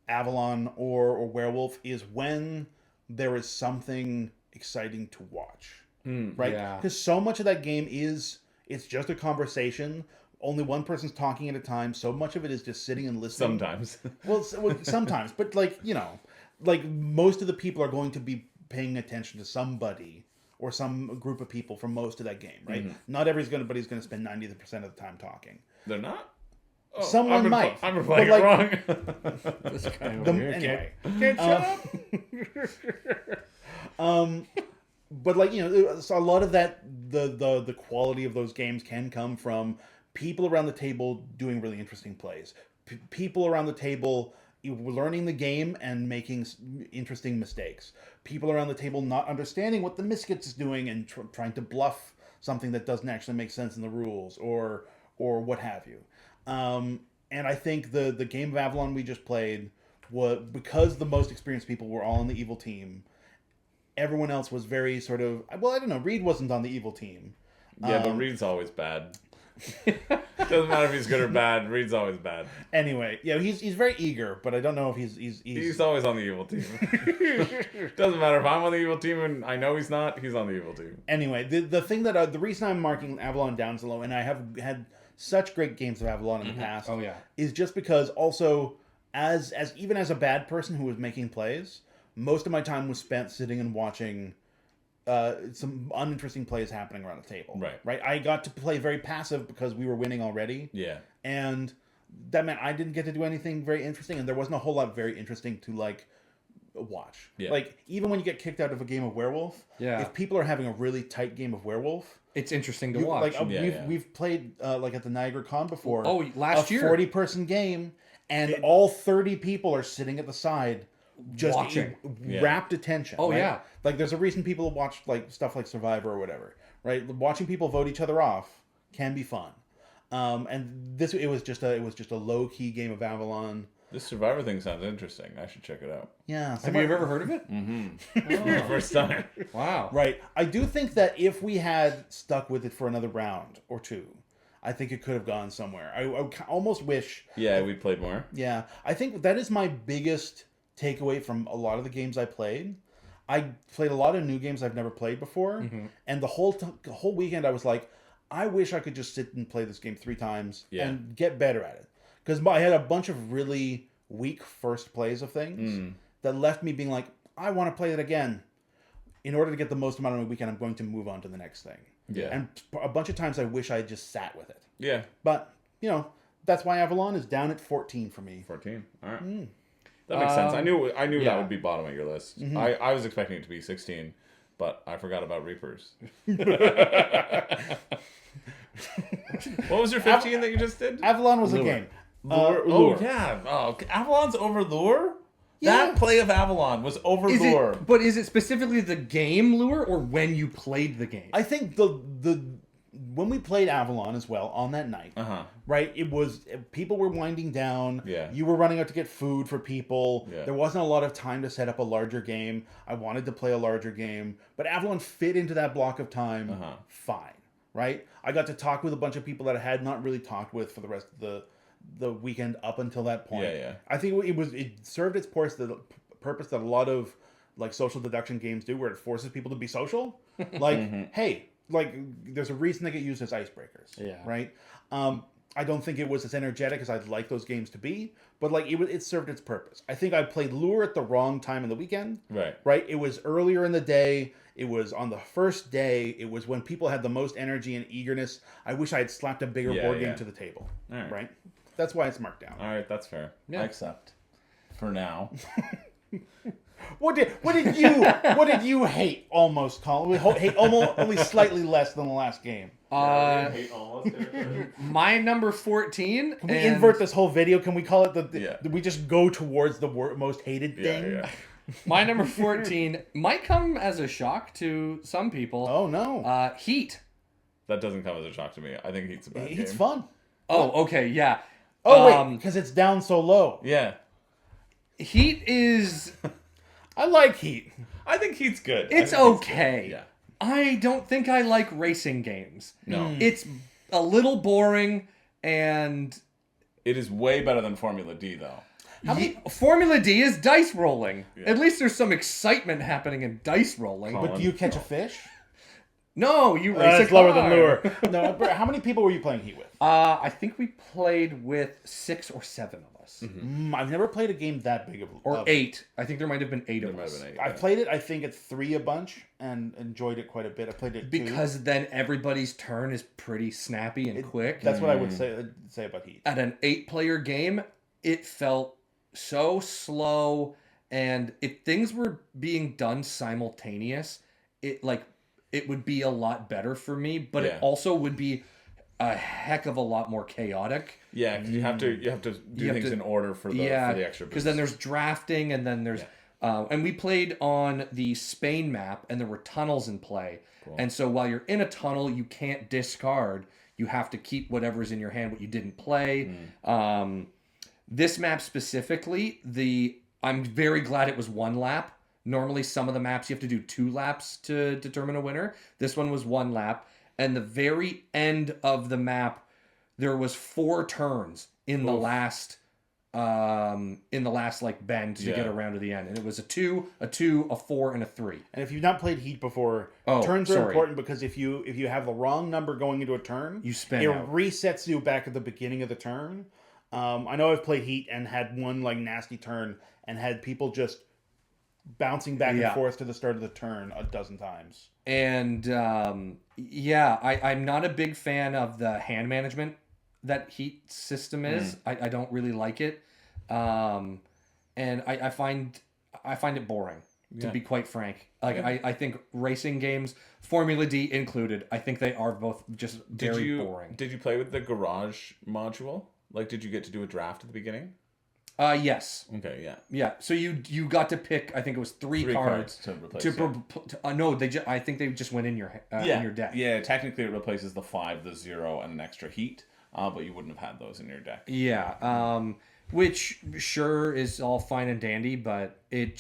Avalon or Werewolf is when there is something exciting to watch. Right? Because so much of that game it's just a conversation. Only one person's talking at a time. So much of it is just sitting and listening. Sometimes. Well, sometimes. But like, like most of the people are going to be paying attention to somebody or some group of people for most of that game, right? Not everybody's going to spend 90% of the time talking. They're not? Oh, Someone might. I've been playing it wrong. This guy over here Anyway. can't shut up. But like, so a lot of that, the quality of those games can come from people around the table doing really interesting plays. People around the table learning the game and making interesting mistakes. People around the table not understanding what the misfits is doing and trying to bluff something that doesn't actually make sense in the rules or what have you. And I think the game of Avalon we just played was, because the most experienced people were all on the evil team, everyone else was very sort of, well, I don't know, Reed wasn't on the evil team. Yeah, but Reed's always bad. Doesn't matter if he's good or bad. Reed's always bad. Anyway, yeah, he's very eager, but I don't know if he's always on the evil team. Doesn't matter if I'm on the evil team and I know he's not. He's on the evil team. Anyway, the thing that the reason I'm marking Avalon down so low, and I have had such great games of Avalon in the past, is just because also as even as a bad person who was making plays, most of my time was spent sitting and watching some uninteresting plays happening around the table. Right. I got to play very passive because we were winning already. Yeah. And that meant I didn't get to do anything very interesting, and there wasn't a whole lot very interesting to like watch. Yeah. Like even when you get kicked out of a game of Werewolf, if people are having a really tight game of Werewolf, it's interesting to watch. Like we've played like at the Niagara Con before. Oh, last year, 40-person game, and all 30 people are sitting at the side. Just watching, rapt attention. Oh, right? yeah. Like there's a reason people watch like stuff like Survivor or whatever, right? Watching people vote each other off can be fun. And it was just a low key game of Avalon. This Survivor thing sounds interesting. I should check it out. Yeah. Have you ever heard of it? Mm-hmm. First time. Wow. Right. I do think that if we had stuck with it for another round or two, I think it could have gone somewhere. I almost wish. Yeah, we played more. Yeah, I think that is my biggest takeaway from a lot of the games I played. I played a lot of new games I've never played before, and the whole weekend I was like, I wish I could just sit and play this game 3 times and get better at it. Because I had a bunch of really weak first plays of things that left me being like, I want to play it again. In order to get the most amount of my weekend, I'm going to move on to the next thing. Yeah. And a bunch of times I wish I had just sat with it. Yeah. But, that's why Avalon is down at 14 for me. 14. All right. That makes sense. I knew that would be bottom of your list. I was expecting it to be 16, but I forgot about Reapers. What was your 15 that you just did? Avalon was a game. Lure. Lure. Oh, yeah. Oh, Avalon's over Lure? Yeah. That play of Avalon was over Lure. But is it specifically the game Lure or when you played the game? I think when we played Avalon as well on that night, right? It was people were winding down. Yeah. You were running out to get food for people. Yeah. There wasn't a lot of time to set up a larger game. I wanted to play a larger game, but Avalon fit into that block of time fine, right? I got to talk with a bunch of people that I had not really talked with for the rest of the weekend up until that point. Yeah. I think it served its purpose that a lot of like social deduction games do, where it forces people to be social. Like, hey, like there's a reason they get used as icebreakers. Yeah. Right. I don't think it was as energetic as I'd like those games to be, but like it served its purpose. I think I played Lure at the wrong time in the weekend. Right. Right. It was earlier in the day. It was on the first day. It was when people had the most energy and eagerness. I wish I had slapped a bigger board game to the table. All right. Right. That's why it's marked down. All right, that's fair. Yeah. I accept. For now. What did you hate almost, Colin? We hate almost only slightly less than the last game. My number 14. Can we invert this whole video? Can we call it we just go towards the most hated thing? Yeah. My number 14 might come as a shock to some people. Oh no. Heat. That doesn't come as a shock to me. I think Heat's a bad game. Heat's fun. Oh, okay, yeah. Oh wait, because it's down so low. Yeah. Heat is... I like Heat. I think Heat's good. It's okay. Yeah. I don't think I like racing games. No. It's a little boring, and... It is way better than Formula D, though. Formula D is dice rolling. Yeah. At least there's some excitement happening in dice rolling. But do you catch a fish? No, you race a car. Lower than Lure. No, how many people were you playing Heat with? I think we played with 6 or 7 of us. I've never played a game that big of. Or 8. I think there might have been 8 of us. I played it, I think, at 3 a bunch and enjoyed it quite a bit. I played it because then everybody's turn is pretty snappy and quick. That's what I would say about Heat. At an 8-player game, it felt so slow, and if things were being done simultaneous, it would be a lot better for me, but it also would be a heck of a lot more chaotic. Yeah, because you have to do things in order for the extra boost. Because then there's drafting, and then there's and we played on the Spain map, and there were tunnels in play. Cool. And so while you're in a tunnel, you can't discard. You have to keep whatever's in your hand, what you didn't play. This map specifically, I'm very glad it was 1 lap. Normally, some of the maps you have to do 2 laps to determine a winner. This one was 1 lap. And the very end of the map, there was 4 turns in the last like bend to get around to the end. And it was a 2, a 4, and a 3. And if you've not played Heat before, turns are important because if you have the wrong number going into a turn, you spin out. Resets you back at the beginning of the turn. I know I've played Heat and had one like nasty turn and had people just bouncing back and forth to the start of the turn a dozen times. And I'm not a big fan of the hand management that Heat system is. I don't really like it, and I find it boring, to be quite frank. I think racing games, Formula D included, I think they are both just very boring. Did you play with the garage module? Like, did you get to do a draft at the beginning? Yes. Okay, yeah. Yeah, so you got to pick, I think it was 3 cards to replace. I think they just went in your in your deck. Yeah, technically it replaces the 5, the 0, and an extra heat, but you wouldn't have had those in your deck. Yeah, which sure is all fine and dandy, but it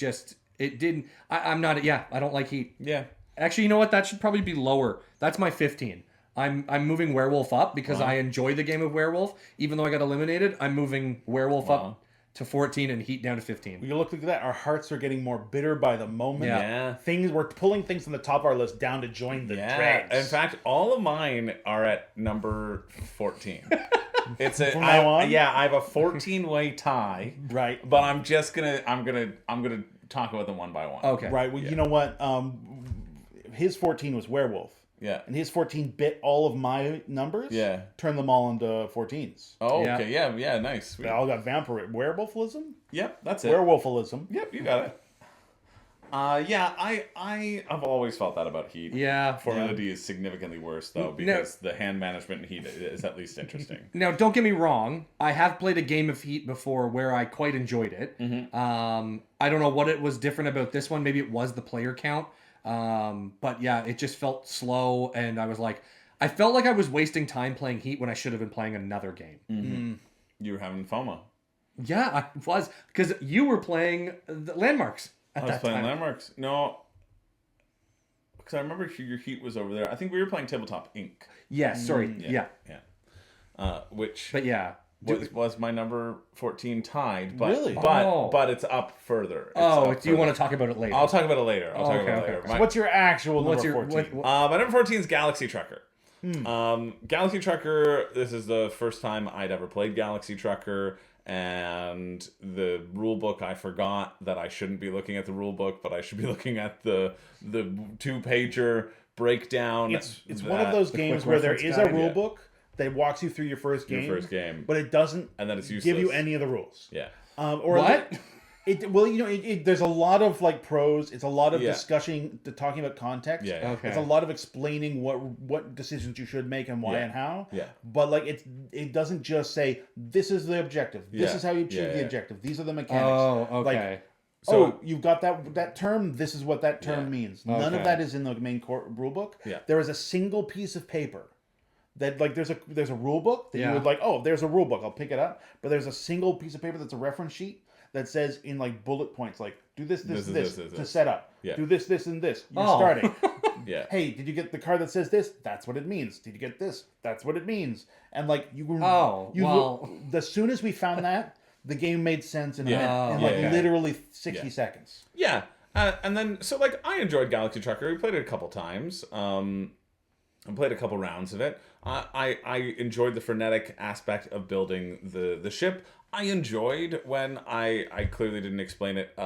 didn't. I don't like heat. Yeah. Actually, you know what? That should probably be lower. That's my 15. I'm moving Werewolf up because I enjoy the game of Werewolf. Even though I got eliminated, I'm moving Werewolf up to 14 and Heat down to 15. You look at that, our hearts are getting more bitter by the moment. Yeah. We're pulling things from the top of our list down to join the dregs. In fact, all of mine are at number 14. It's a From now on? Yeah, I have a 14-way tie. Right. But I'm gonna talk about them one by one. Okay. Right. Well, you know what? His 14 was Werewolf. Yeah. And his 14 bit all of my numbers. Yeah. Turned them all into 14s. Oh, okay. Yeah, nice. They all got vampire werewolfism. Yep, that's it. Werewolfism. Yep, you got it. I have always felt that about Heat. Yeah. Formula D is significantly worse though because the hand management in Heat is at least interesting. Now, don't get me wrong. I have played a game of Heat before where I quite enjoyed it. I don't know what it was different about this one. Maybe it was the player count. But yeah, it just felt slow, and I felt like I was wasting time playing Heat when I should have been playing another game. You were having FOMO. Yeah, I was, because you were playing the Landmarks at I was that playing time. Landmarks. No, because I remember your Heat was over there. I think we were playing Tabletop Inc. Yeah, sorry. Yeah. Which But yeah. was my number 14 tied, but Really? but it's up further. Do you want to talk about it later? I'll talk about it later. Okay. So what's your actual number 14? My number 14 is Galaxy Trucker. Galaxy Trucker, this is the first time I'd ever played Galaxy Trucker, and the rule book, I forgot that I shouldn't be looking at the rule book, but I should be looking at the 2-pager breakdown. It's one of those games where there is a rule book that walks you through your first game, but it doesn't and then it's give you any of the rules. Yeah. What? There's a lot of prose. It's a lot of talking about context. Yeah. Okay. It's a lot of explaining what decisions you should make and why and how. Yeah. But it doesn't just say this is the objective. This is how you achieve the objective. These are the mechanics. Oh, okay. So you've got that term. This is what that term means. None of that is in the main rule book. Yeah. There is a single piece of paper that there's a rule book that you would there's a rule book. I'll pick it up. But there's a single piece of paper that's a reference sheet that says in bullet points do this to set up. Yeah. Do this and this. You're starting. Yeah. Hey, did you get the card that says this? That's what it means. Did you get this? That's what it means. And as soon as we found that, the game made sense in a minute, in literally 60 seconds. Yeah. And then I enjoyed Galaxy Trucker. We played it a couple times. I played a couple rounds of it. I enjoyed the frenetic aspect of building the ship. I enjoyed when I clearly didn't explain it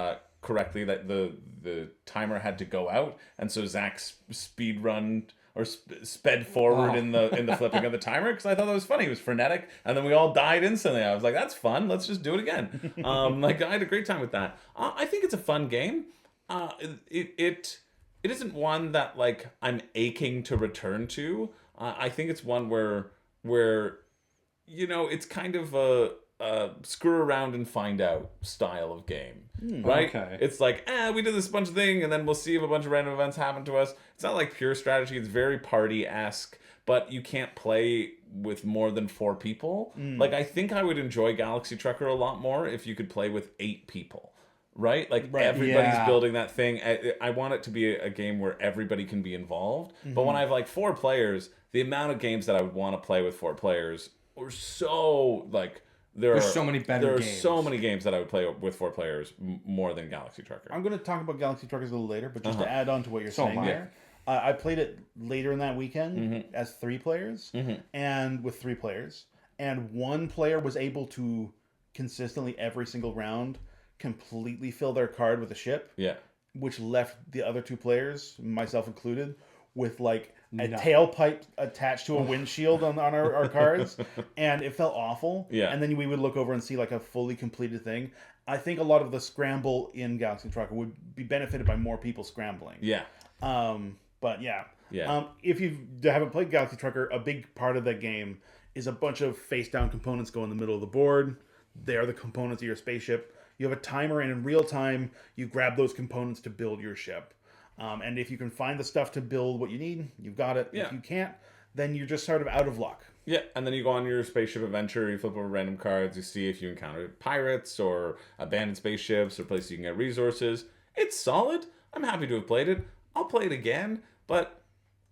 correctly that the timer had to go out, and so Zach speed run or sped forward in the flipping of the timer, because I thought that was funny. It was frenetic, and then we all died instantly. I was like, that's fun. Let's just do it again. I had a great time with that. I think it's a fun game. It isn't one that I'm aching to return to. I think it's one where it's kind of a screw around and find out style of game, right? Okay. It's we did this bunch of thing, and then we'll see if a bunch of random events happen to us. It's not like pure strategy. It's very party-esque, but you can't play with more than 4 people. I think I would enjoy Galaxy Trucker a lot more if you could play with 8 people. Right? Everybody's building that thing. I want it to be a game where everybody can be involved. But when I have 4 players, the amount of games that I would want to play with 4 players are so There's so many better games. There are so many games that I would play with 4 players more than Galaxy Trucker. I'm going to talk about Galaxy Truckers a little later, but just to add on to what you're saying there, I played it later in that weekend as 3 players and with 3 players, and 1 player was able to consistently every single round completely fill their card with a ship. Yeah. Which left the other 2 players, myself included, with a tailpipe attached to a windshield on our cards, and it felt awful. Yeah. And then we would look over and see a fully completed thing. I think a lot of the scramble in Galaxy Trucker would be benefited by more people scrambling. Yeah. But yeah. Yeah. If you haven't played Galaxy Trucker, a big part of that game is a bunch of face-down components go in the middle of the board. They are the components of your spaceship. You have a timer, and in real time, you grab those components to build your ship. And if you can find the stuff to build what you need, you've got it. Yeah. If you can't, then you're just sort of out of luck. Yeah, and then you go on your spaceship adventure, you flip over random cards, you see if you encounter pirates or abandoned spaceships or places you can get resources. It's solid. I'm happy to have played it. I'll play it again, but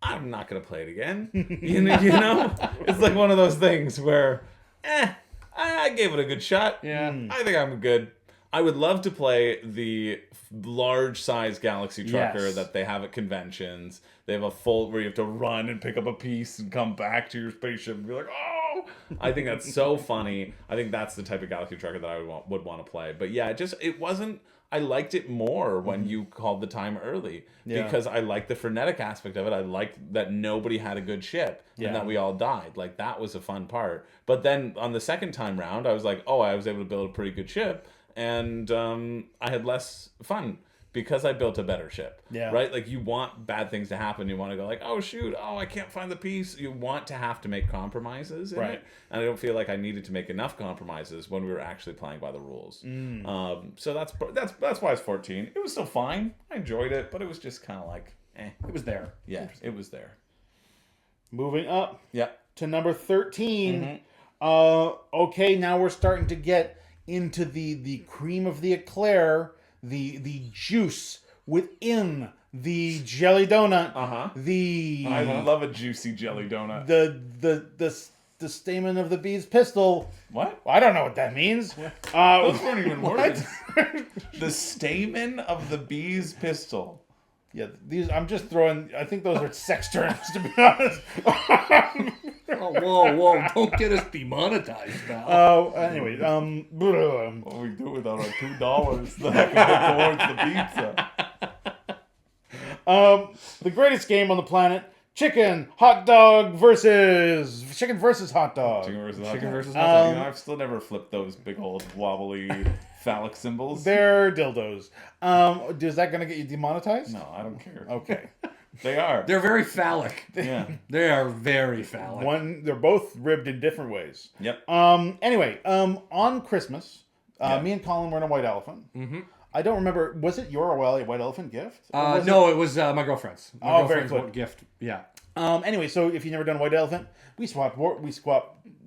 I'm not gonna play it again. You know, it's like one of those things where, I gave it a good shot. Yeah. I think I'm good. I would love to play the large size Galaxy Trucker that they have at conventions. They have a full where you have to run and pick up a piece and come back to your spaceship and be like, oh! I think that's so funny. I think that's the type of Galaxy Trucker that I would want to play. But yeah, it wasn't. I liked it more when you called the time early because I liked the frenetic aspect of it. I liked that nobody had a good ship and that we all died. Like, that was a fun part. But then on the second time round, I was like, oh, I was able to build a pretty good ship. And I had less fun because I built a better ship. Yeah. Right? Like, you want bad things to happen. You want to go like, oh, shoot. Oh, I can't find the piece. You want to have to make compromises in it. And I don't feel like I needed to make enough compromises when we were actually playing by the rules. So that's why it's 14. It was still fine. I enjoyed it, but it was just kind of like, It was there. Yeah, it was there. Moving up to number 13. Okay, now we're starting to get into the cream of the eclair, the juice within the jelly donut. I love a juicy jelly donut. The stamen of the bee's pistol. What? I don't know what that means. Those weren't even words. The stamen of the bee's pistol. Yeah, these I'm just throwing. I think those are sex terms, to be honest. Whoa! Don't get us demonetized Oh, now. anyway, What we do without our $2 that I can put towards the pizza? the greatest game on the planet: chicken hot dog versus hot dog. Chicken versus hot dog. Versus hot dog. I've still never flipped those big old wobbly phallic symbols. They're dildos. Is that gonna get you demonetized? No, I don't care. Okay. They are. They're very phallic. Yeah. They are very phallic. They're both ribbed in different ways. Yep. Anyway, on Christmas, me and Colin were in a white elephant. I don't remember. Was it your white elephant gift? No, it was my girlfriend's. My very girlfriend's good gift. Yeah. Anyway, so if you've never done a white elephant, we swapped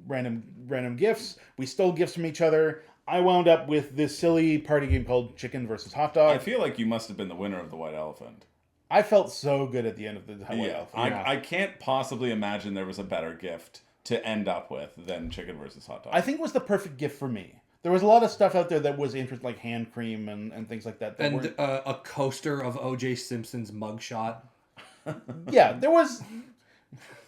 random gifts. We stole gifts from each other. I wound up with this silly party game called Chicken versus Hot Dog. I feel like you must have been the winner of the white elephant. I felt so good at the end of the white elephant. I can't possibly imagine there was a better gift to end up with than Chicken versus Hot Dog. I think it was the perfect gift for me. There was a lot of stuff out there that was interesting, like hand cream and things like that. And a coaster of O.J. Simpson's mugshot. Yeah, there was.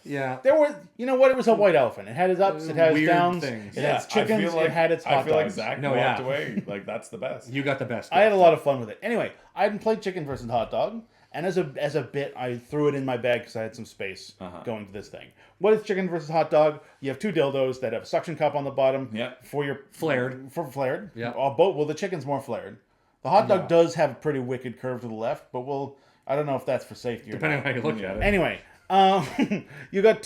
Yeah. There was, you know what? It was a white elephant. It had its ups, it had its downs, things. it has chickens, it had its hot dogs. I feel like Zach walked away. Like, that's the best. You got the best. I had a lot of fun with it. Anyway, I hadn't played Chicken versus Hot Dog, and as a bit, I threw it in my bag because I had some space going to this thing. What is Chicken versus Hot Dog? You have two dildos that have a suction cup on the bottom for your flared. For flared. Yeah. Well, the chicken's more flared. The hot dog does have a pretty wicked curve to the left, but I don't know if that's for safety or depending not. on how you look at it. Anyway. You got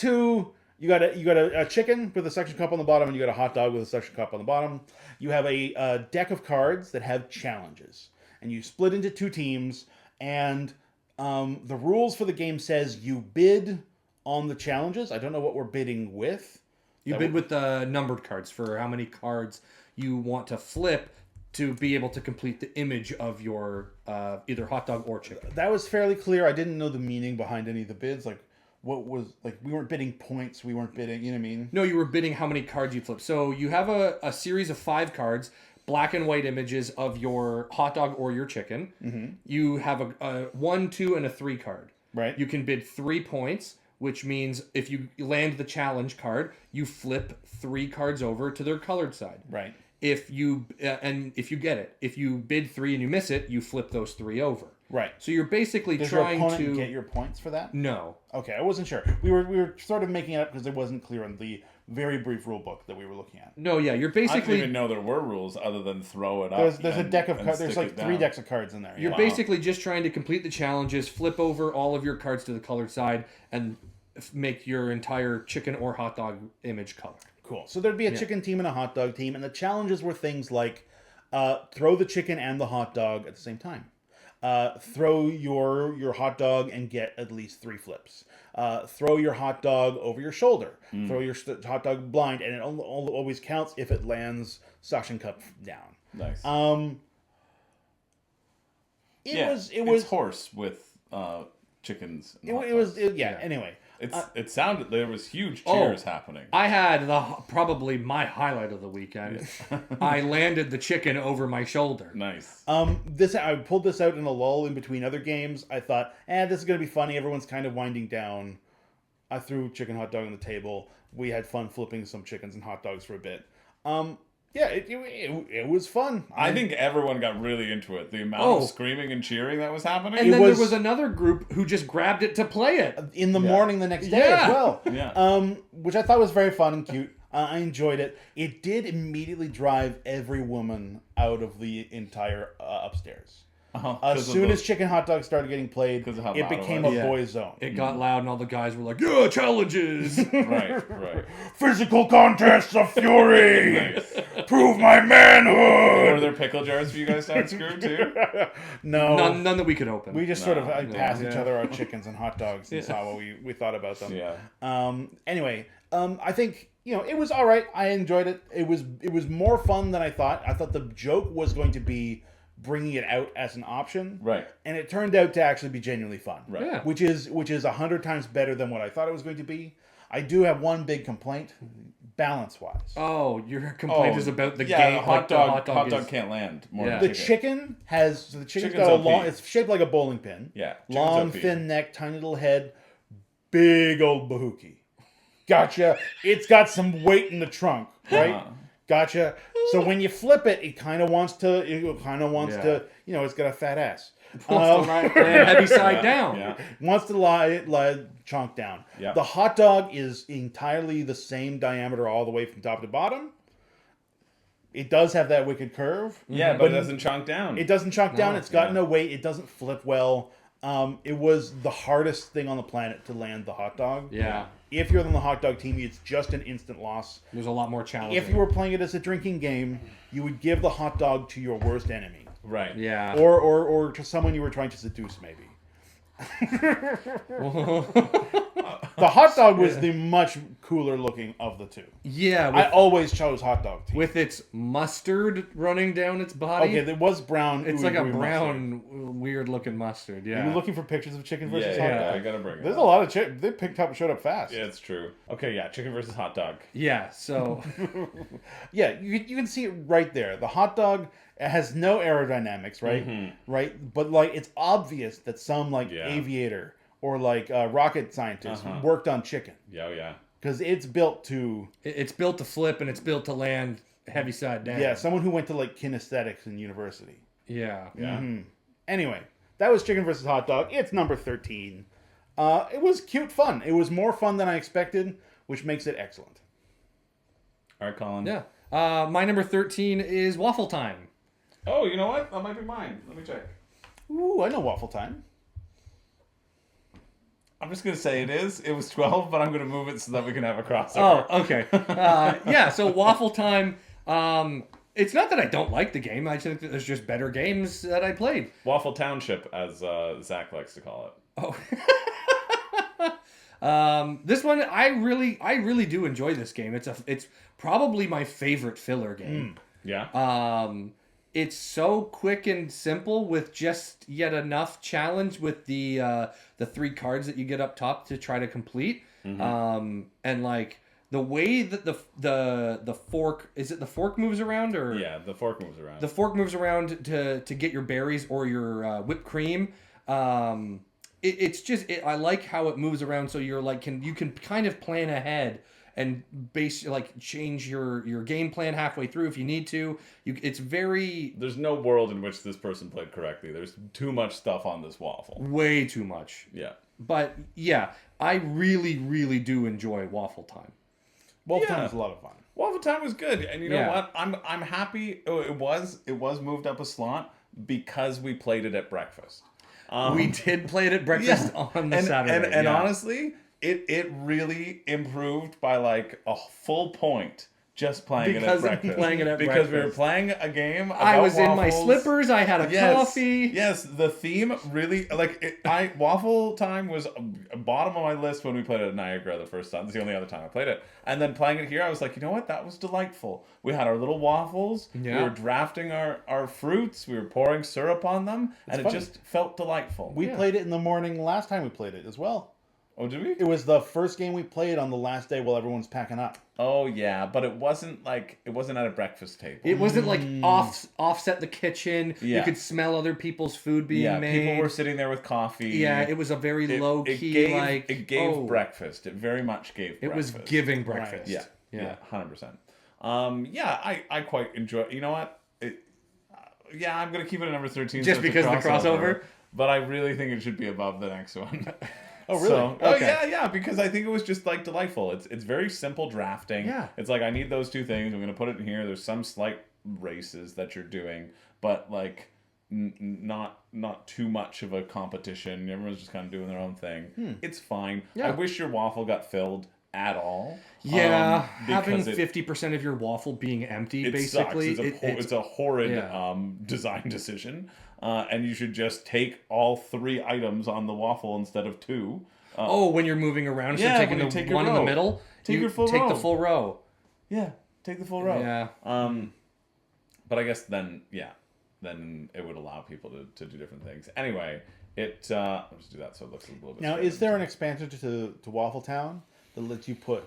a chicken with a suction cup on the bottom, and you got a hot dog with a suction cup on the bottom. You have a deck of cards that have challenges, and you split into two teams. And the rules for the game says you bid on the challenges. I don't know what we're bidding with. You bid with the numbered cards for how many cards you want to flip to be able to complete the image of your either hot dog or chicken. That was fairly clear. I didn't know the meaning behind any of the bids. Like, what was, like, we weren't bidding points. We weren't bidding, you know what I mean? No, you were bidding how many cards you flip. So you have a series of 5 cards, black and white images of your hot dog or your chicken. Mm-hmm. You have a 1, 2, and a 3 card. Right. You can bid 3 points, which means if you land the challenge card, you flip 3 cards over to their colored side. Right. If you get it, if you bid 3 and you miss it, you flip those 3 over. Right. So you're basically trying your to get your points for that. No. Okay, I wasn't sure. We were sort of making it up because it wasn't clear on the very brief rule book that we were looking at. No, yeah, you're I basically. didn't even know there were rules other than throw it up. There's a deck of cards. There's like 3 decks of cards in there. You're basically just trying to complete the challenges, flip over all of your cards to the colored side, and make your entire chicken or hot dog image color. Cool. So there'd be a chicken team and a hot dog team, and the challenges were things like throw the chicken and the hot dog at the same time. Throw your hot dog and get at least 3 flips. Throw your hot dog over your shoulder. Throw your hot dog blind, and it always counts if it lands suction cup down. Nice. It was it's horse with chickens. And It, hot it was dogs. Anyway, It sounded there was huge cheers happening. I had probably my highlight of the weekend. I landed the chicken over my shoulder. Nice. I pulled this out in a lull in between other games. I thought, this is gonna be funny. Everyone's kind of winding down. I threw chicken hot dog on the table. We had fun flipping some chickens and hot dogs for a bit. It was fun. I think everyone got really into it. The amount of screaming and cheering that was happening. And then there was another group who just grabbed it to play it. In the morning the next day as well. Yeah. Which I thought was very fun and cute. I enjoyed it. It did immediately drive every woman out of the entire upstairs. As soon as chicken hot dogs started getting played, it became a boys' zone. It got loud, and all the guys were like, "Yeah, challenges!" right. Physical contests of fury. Nice. Prove my manhood. Were there pickle jars for you guys to unscrew too? No, none that we could open. we just sort of passed each other our chickens and hot dogs and saw what we thought about them. Yeah. Anyway, I think it was all right. I enjoyed it. It was more fun than I thought. I thought the joke was going to be bringing it out as an option, Right. and it turned out to actually be genuinely fun, Right. Yeah. which is 100 times better than what I thought it was going to be. I do have one big complaint, balance wise. Oh, your complaint is about the Yeah, game. the like hot the dog can't land more than The chicken. chicken's Chicken's got a OP. long. It's shaped like a bowling pin. Yeah, chicken's long, OP. thin neck, tiny little head, big old bahookie. Gotcha. It's got some weight in the trunk, right? Gotcha. So when you flip it, it kind of wants to. It's got a fat ass. land heavy side down. Yeah. Wants to lie chonk down. Yeah. The hot dog is entirely the same diameter all the way from top to bottom. It does have that wicked curve. Yeah, but it doesn't chunk down. It doesn't chunk down. It's got Yeah. no weight. It doesn't flip well. It was the hardest thing on the planet to land the hot dog. Yeah. If you're on the hot dog team, it's just an instant loss. There's a lot more challenging. If you were playing it as a drinking game, you would give the hot dog to your worst enemy. Right. Yeah. Or to someone you were trying to seduce, maybe. The hot dog was the much cooler looking of the two. Yeah. I always chose hot dog team. With its mustard running down its body. Okay, there was brown. It's ooey like a gooey brown, weird looking mustard. Yeah. Mustard. Are you looking for pictures of chicken versus hot Yeah, dog? I gotta bring it There's up. a lot of chicken. They showed up fast. Yeah, it's true. Okay, yeah, chicken versus hot dog. Yeah. So. Yeah, you can see it right there. The hot dog has no aerodynamics, right? Right, but like it's obvious that some aviator or rocket scientist worked on chicken Yeah. because it's built to. It's built to flip and it's built to land heavy side down. Yeah, someone who went to kinesthetics in university. Yeah. Yeah. Anyway, that was chicken versus hot dog. It's number 13. It was cute fun. It was more fun than I expected, which makes it excellent. All right, Colin. Yeah. My number 13 is Waffle Time. Oh, you know what? That might be mine. Let me check. Ooh, I know Waffle Time. I'm just gonna say it is. It was 12, but I'm gonna move it so that we can have a crossover. Oh, okay. Yeah, so Waffle Time, it's not that I don't like the game. I think that there's just better games that I played. Waffle Township, as Zach likes to call it. Oh. This one, I really do enjoy this game. It's probably my favorite filler game. Yeah. It's so quick and simple with just yet enough challenge with the 3 cards that you get up top to try to complete. And the way that the fork, is it the fork moves around or? Yeah, the fork moves around. The fork moves around to get your berries or your whipped cream. It's just I like how it moves around, so you're you can kind of plan ahead and change your game plan halfway through if you need to. It's very There's no world in which this person played correctly. There's too much stuff on this waffle. way too much. Yeah. But yeah, I really do enjoy Waffle Time. Waffle Yeah. Time was a lot of fun. Waffle Time was good, and you know Yeah. what? I'm happy. It was moved up a slot because we played it at breakfast. We did play it at breakfast on the Saturday. And yeah. honestly, it really improved by a full point just playing Because it I'm at breakfast. playing it at because we were breakfast. playing a game about I was in my waffles. slippers. I had a coffee. Yes, the theme really waffle time was bottom of my list when we played it at Niagara the first time. It's the only other time I played it. And then playing it here, I was like, you know what? That was delightful. We had our little waffles. Yeah. We were drafting our fruits. We were pouring syrup on them, and funny. it just felt delightful. We played it in the morning last time we played it as well. Oh, did we? It was the first game we played on the last day while everyone's packing up. Oh yeah, but it wasn't at a breakfast table. It wasn't like offset the kitchen. Yeah. You could smell other people's food being made. People were sitting there with coffee. Yeah, it was a very low key. It gave breakfast. It very much gave. It breakfast. was giving breakfast. Yeah, 100%. I quite enjoy. You know what? I'm gonna keep it at number 13 Just because of the crossover. But I really think it should be above the next one. Oh, really? So, Okay. yeah, because I think it was just like delightful. It's very simple drafting. Yeah. It's like I need those two things. I'm gonna put it in here. There's some slight races that you're doing, but like not too much of a competition. Everyone's just kind of doing their own thing. It's fine. Yeah. I wish your waffle got filled at all. Yeah, having because 50% of your waffle being empty, it basically. sucks. It's a horrid Yeah. design decision. And you should just take all 3 items on the waffle instead of 2. When you're moving around, instead of when taking you the take your one in row. the middle, Take you your full take row. the full row. Yeah, take the full row. Yeah. But I guess then it would allow people to do different things. Anyway, let's do that so it looks a little bit. Now, straight. is there an expansion to Waffle Town that lets you put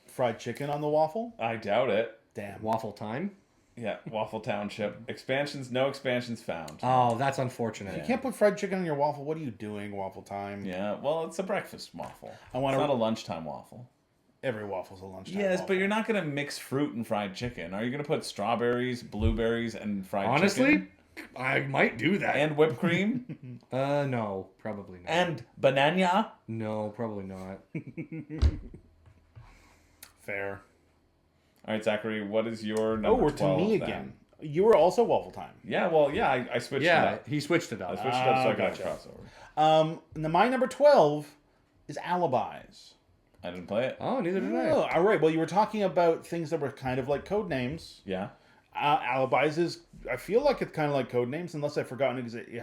fried chicken on the waffle? I doubt it. Damn. Waffle time? Yeah, Waffle Township expansions. No expansions found. Oh, that's unfortunate. You can't put fried chicken on your waffle. What are you doing, Waffle Time? Yeah, well, it's a breakfast waffle. I wanna- It's not a lunchtime waffle. Every waffle's a lunchtime Yes, waffle. but you're not going to mix fruit and fried chicken. Are you going to put strawberries, blueberries, and fried Honestly, chicken? I might do that. And whipped cream? No, probably not. And banana? No, probably not. Fair. All right, Zachary, what is your number Oh, we're to 12 me then? again. You were also Waffle Time. Yeah, well, yeah, I switched it Yeah, up. he switched it I up. switched it up so I got gotcha. a crossover. My number 12 is Alibis. I didn't play it. Oh, neither did Oh, I. all right. Well, you were talking about things that were kind of like code names. Yeah. Alibis is, I feel like it's kind of like code names, unless I've forgotten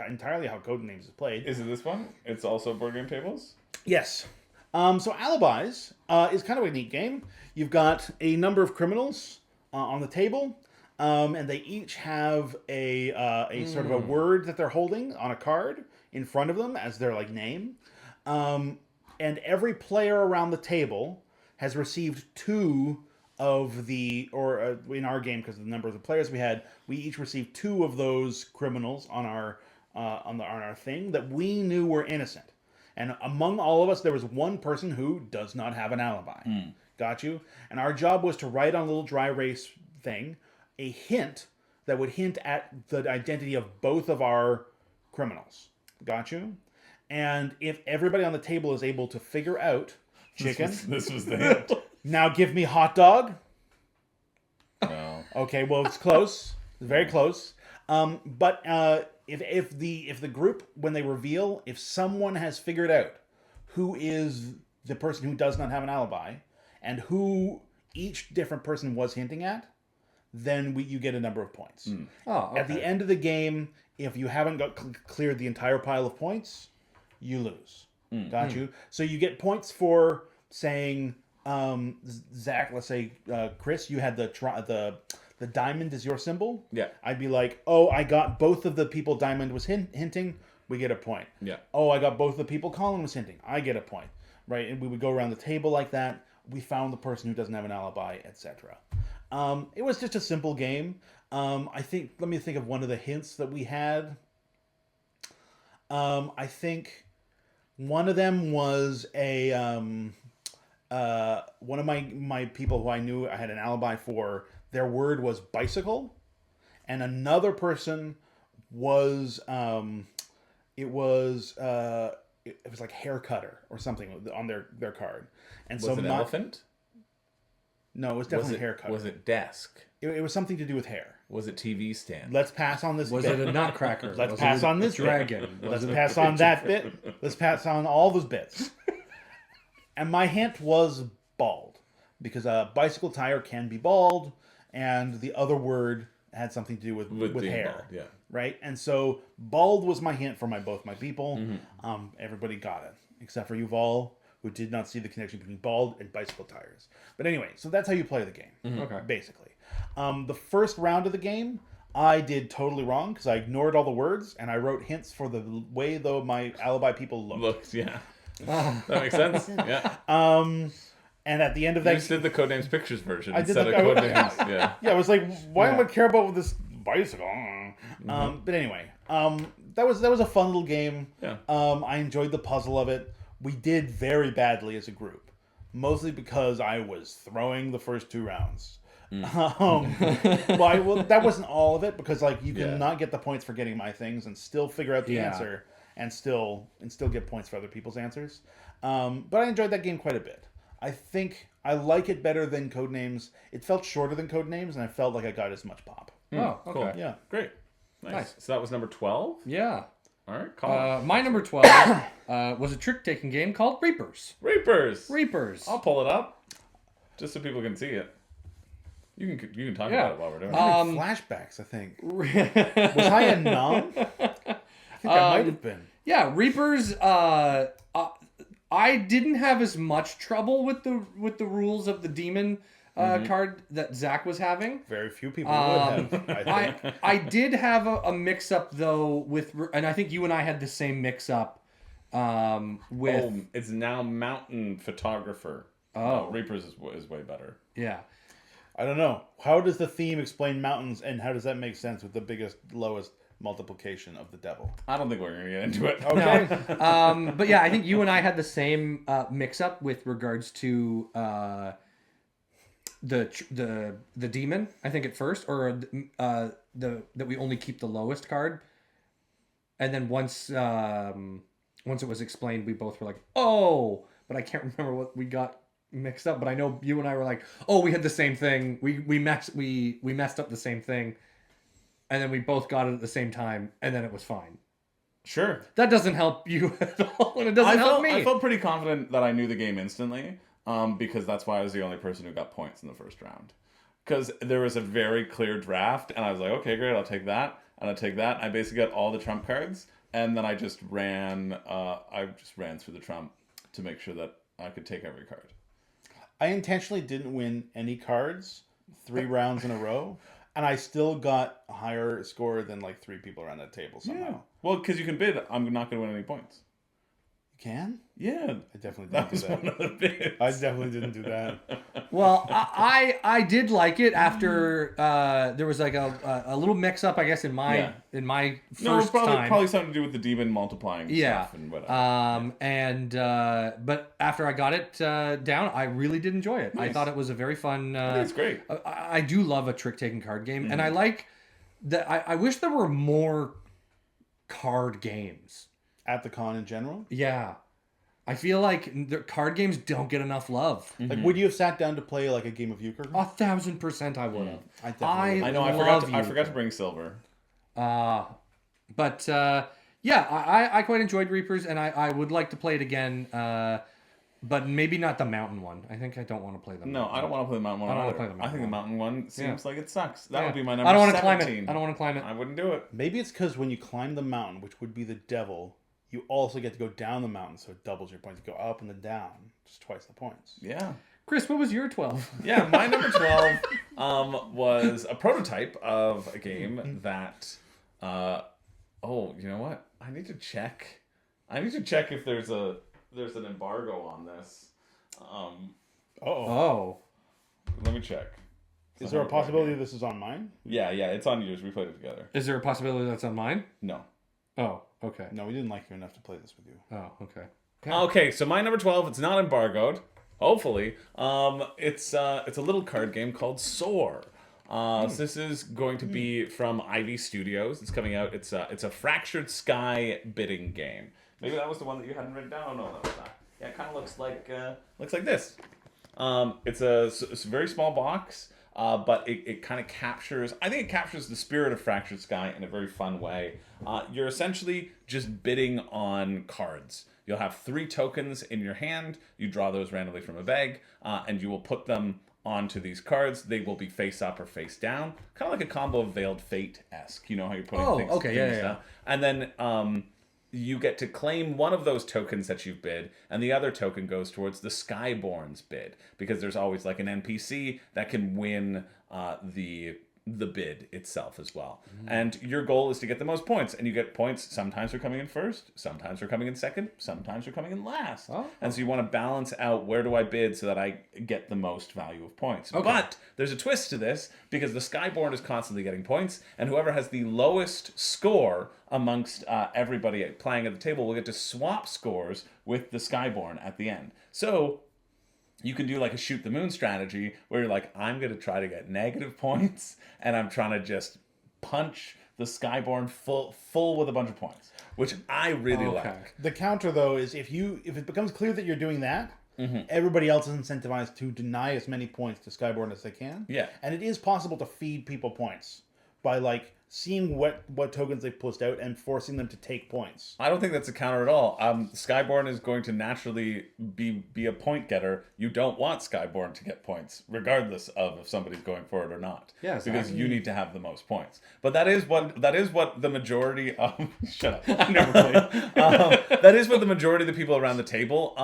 entirely how code names is played. Is it this one? It's also board game tables? Yes. So Alibis is kind of a neat game. You've got a number of criminals on the table, and they each have a sort of a word that they're holding on a card in front of them as their like name. And every player around the table has received 2 of the, or in our game, because of the number of the players we each received 2 of those criminals on our thing that we knew were innocent. And among all of us, there was one person who does not have an alibi. Got you? And our job was to write on a little dry erase thing a hint that would hint at the identity of both of our criminals. Got you? And if everybody on the table is able to figure out chicken, This was the hint. now give me hot dog. No. Okay, well it's close, very close. But if the group, when they reveal, if someone has figured out who is the person who does not have an alibi and who each different person was hinting at, then you get a number of points. Oh, okay. At the end of the game, if you haven't got cleared the entire pile of points, you lose. Got you? So you get points for saying, Zach, let's say, Chris, you had the diamond is your symbol. Yeah. I'd be like, oh, I got both of the people diamond was hinting. We get a point. Yeah. Oh, I got both the people Colin was hinting. I get a point. Right? And we would go around the table like that. We found the person who doesn't have an alibi, etc. It was just a simple game. Let me think of one of the hints that we had. I think one of them was one of my people who I knew I had an alibi for, their word was bicycle, and another person was it was like hair cutter or something on their card. And Was it elephant? No, it was definitely hair cutter. Was it desk? It was something to do with hair. Was it TV stand? Let's pass on this Was bit. it a nutcracker? Let's Was pass it a on this dragon. bit. Was Let's it pass on that bit. Let's pass on all those bits. And my hint was bald. because a bicycle tire can be bald, and the other word had something to do with being hair. bald, yeah. Right? And so bald was my hint for both my people. Everybody got it, except for Yuval, who did not see the connection between bald and bicycle tires. But anyway, so that's how you play the game, Okay. basically. The first round of the game, I did totally wrong because I ignored all the words and I wrote hints for the way though my alibi people looked. Looks, yeah. That makes sense. Yeah. And at the end of You that, just did the Codenames Pictures version I did instead the- of Codenames. Yeah. yeah, I was like, why am I care about this bicycle? But anyway, that was a fun little game. Yeah. I enjoyed the puzzle of it. We did very badly as a group, mostly because I was throwing the first 2 rounds. Well, that wasn't all of it because like you can not get the points for getting my things and still figure out the answer and still get points for other people's answers. But I enjoyed that game quite a bit. I think I like it better than Codenames. It felt shorter than Codenames, and I felt like I got as much pop. Oh, okay. Cool. Yeah. Great. Nice. Nice. So that was number 12? Yeah. All right, Colin. My number 12 was a trick-taking game called Reapers. Reapers. Reapers. I'll pull it up just so people can see it. You can talk Yeah. about it while we're doing it. I'm having flashbacks, I think. Was I a nom? I think I might have been. Yeah, Reapers. I didn't have as much trouble with the rules of the demon card that Zach was having. Very few people would have, I think. I did have a mix up though and I think you and I had the same mix up with. Oh, it's now Mountain Photographer. Oh. No, Reapers is way better. Yeah. I don't know. How does the theme explain mountains, and how does that make sense with the biggest, lowest multiplication of the devil? I don't think we're going to get into it. Okay. But yeah, I think you and I had the same mix up with regards to the demon. I think at first, or that we only keep the lowest card, and then once it was explained, we both were like, oh, but I can't remember what we got mixed up. But I know you and I were like, oh, we had the same thing. We messed up the same thing, and then we both got it at the same time, and then it was fine. Sure. That doesn't help you at all, and it doesn't help me. I felt pretty confident that I knew the game instantly, because that's why I was the only person who got points in the first round. Because there was a very clear draft, and I was like, okay, great, I'll take that, and I'll take that. I basically got all the trump cards, and then I just ran through the trump to make sure that I could take every card. I intentionally didn't win any cards 3 rounds in a row, and I still got a higher score than like 3 people around that table somehow. Yeah. Well, because you can bid, I'm not going to win any points. You can? Yeah. I definitely That didn't was do that. one of the bids. I definitely didn't do that. Well, I did like it after there was like a little mix up, I guess, in my first No, it's time. probably something to do with the demon multiplying Yeah. stuff and whatever. But after I got it down, I really did enjoy it. I Nice. thought it was a very fun. It's great. I do love a trick-taking card game, and I like that. I wish there were more card games. At the con in general? Yeah. I feel like the card games don't get enough love. Like, would you have sat down to play like a game of euchre? 1,000% I would have. I definitely I know. I forgot to bring silver. But yeah, I quite enjoyed Reapers, and I would like to play it again. But maybe not the mountain one. I think I don't want to play the No, I don't want to play the mountain one. I don't either. wanna play the mountain I think the mountain one seems like it sucks. That would be my number. I don't want to 17. climb it. I don't want to climb it. I wouldn't do it. Maybe it's because when you climb the mountain, which would be the devil, you also get to go down the mountain, so it doubles your points. You go up and then down, just twice the points. Yeah. Chris, what was your 12? Yeah, my number 12 was a prototype of a game that you know what? I need to check if there's an embargo on this. Oh. Let me check. Is there a possibility this is on mine? Yeah, it's on yours. We played it together. Is there a possibility that's on mine? No. Oh, okay. No, we didn't like you enough to play this with you. Oh, okay. Okay, so my number 12, it's not embargoed. Hopefully. It's a little card game called Soar. So this is going to be from Ivy Studios. It's coming out. It's a Fractured Sky bidding game. Maybe that was the one that you hadn't written down. Oh no, that was not. Yeah, it kind of looks like this. It's a very small box. but it kind of captures, I think it captures the spirit of Fractured Sky in a very fun way. You're essentially just bidding on cards. You'll have 3 tokens in your hand. You draw those randomly from a bag, and you will put them onto these cards. They will be face up or face down, kind of like a combo of Veiled Fate-esque. You know how you're putting things. Okay, things yeah. down. And then you get to claim one of those tokens that you've bid, and the other token goes towards the Skyborn's bid, because there's always like an NPC that can win the bid itself as well. And your goal is to get the most points, and you get points sometimes for coming in first, sometimes for coming in second, sometimes for coming in last. And so you want to balance out, where do I bid so that I get the most value of points. But there's a twist to this, because the Skyborn is constantly getting points, and whoever has the lowest score amongst everybody playing at the table will get to swap scores with the Skyborn at the end. So you can do like a shoot the moon strategy where you're like, I'm going to try to get negative points, and I'm trying to just punch the Skyborn full with a bunch of points, which I really like. The counter, though, is if it becomes clear that you're doing that, everybody else is incentivized to deny as many points to Skyborn as they can. Yeah. And it is possible to feed people points by like seeing what tokens they've pushed out and forcing them to take points. I don't think that's a counter at all. Skyborn is going to naturally be a point getter. You don't want Skyborn to get points, regardless of if somebody's going for it or not. Yeah, because you need to have the most points. But that is what the majority of shut up. I never played. That is what the majority of the people around the table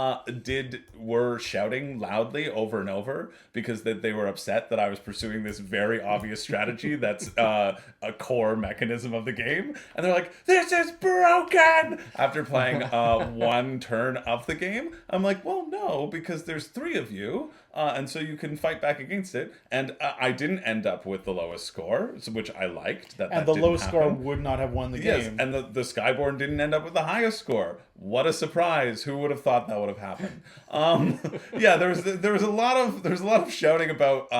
were shouting loudly over and over, because they were upset that I was pursuing this very obvious strategy that's a core mechanism of the game, and they're like, "This is broken!" After playing one turn of the game, I'm like, "Well, no, because there's 3 of you, and so you can fight back against it." And I didn't end up with the lowest score, which I liked. And the lowest score would not have won the game. Yes, and the Skyborn didn't end up with the highest score. What a surprise! Who would have thought that would have happened? Yeah, there was a lot of shouting about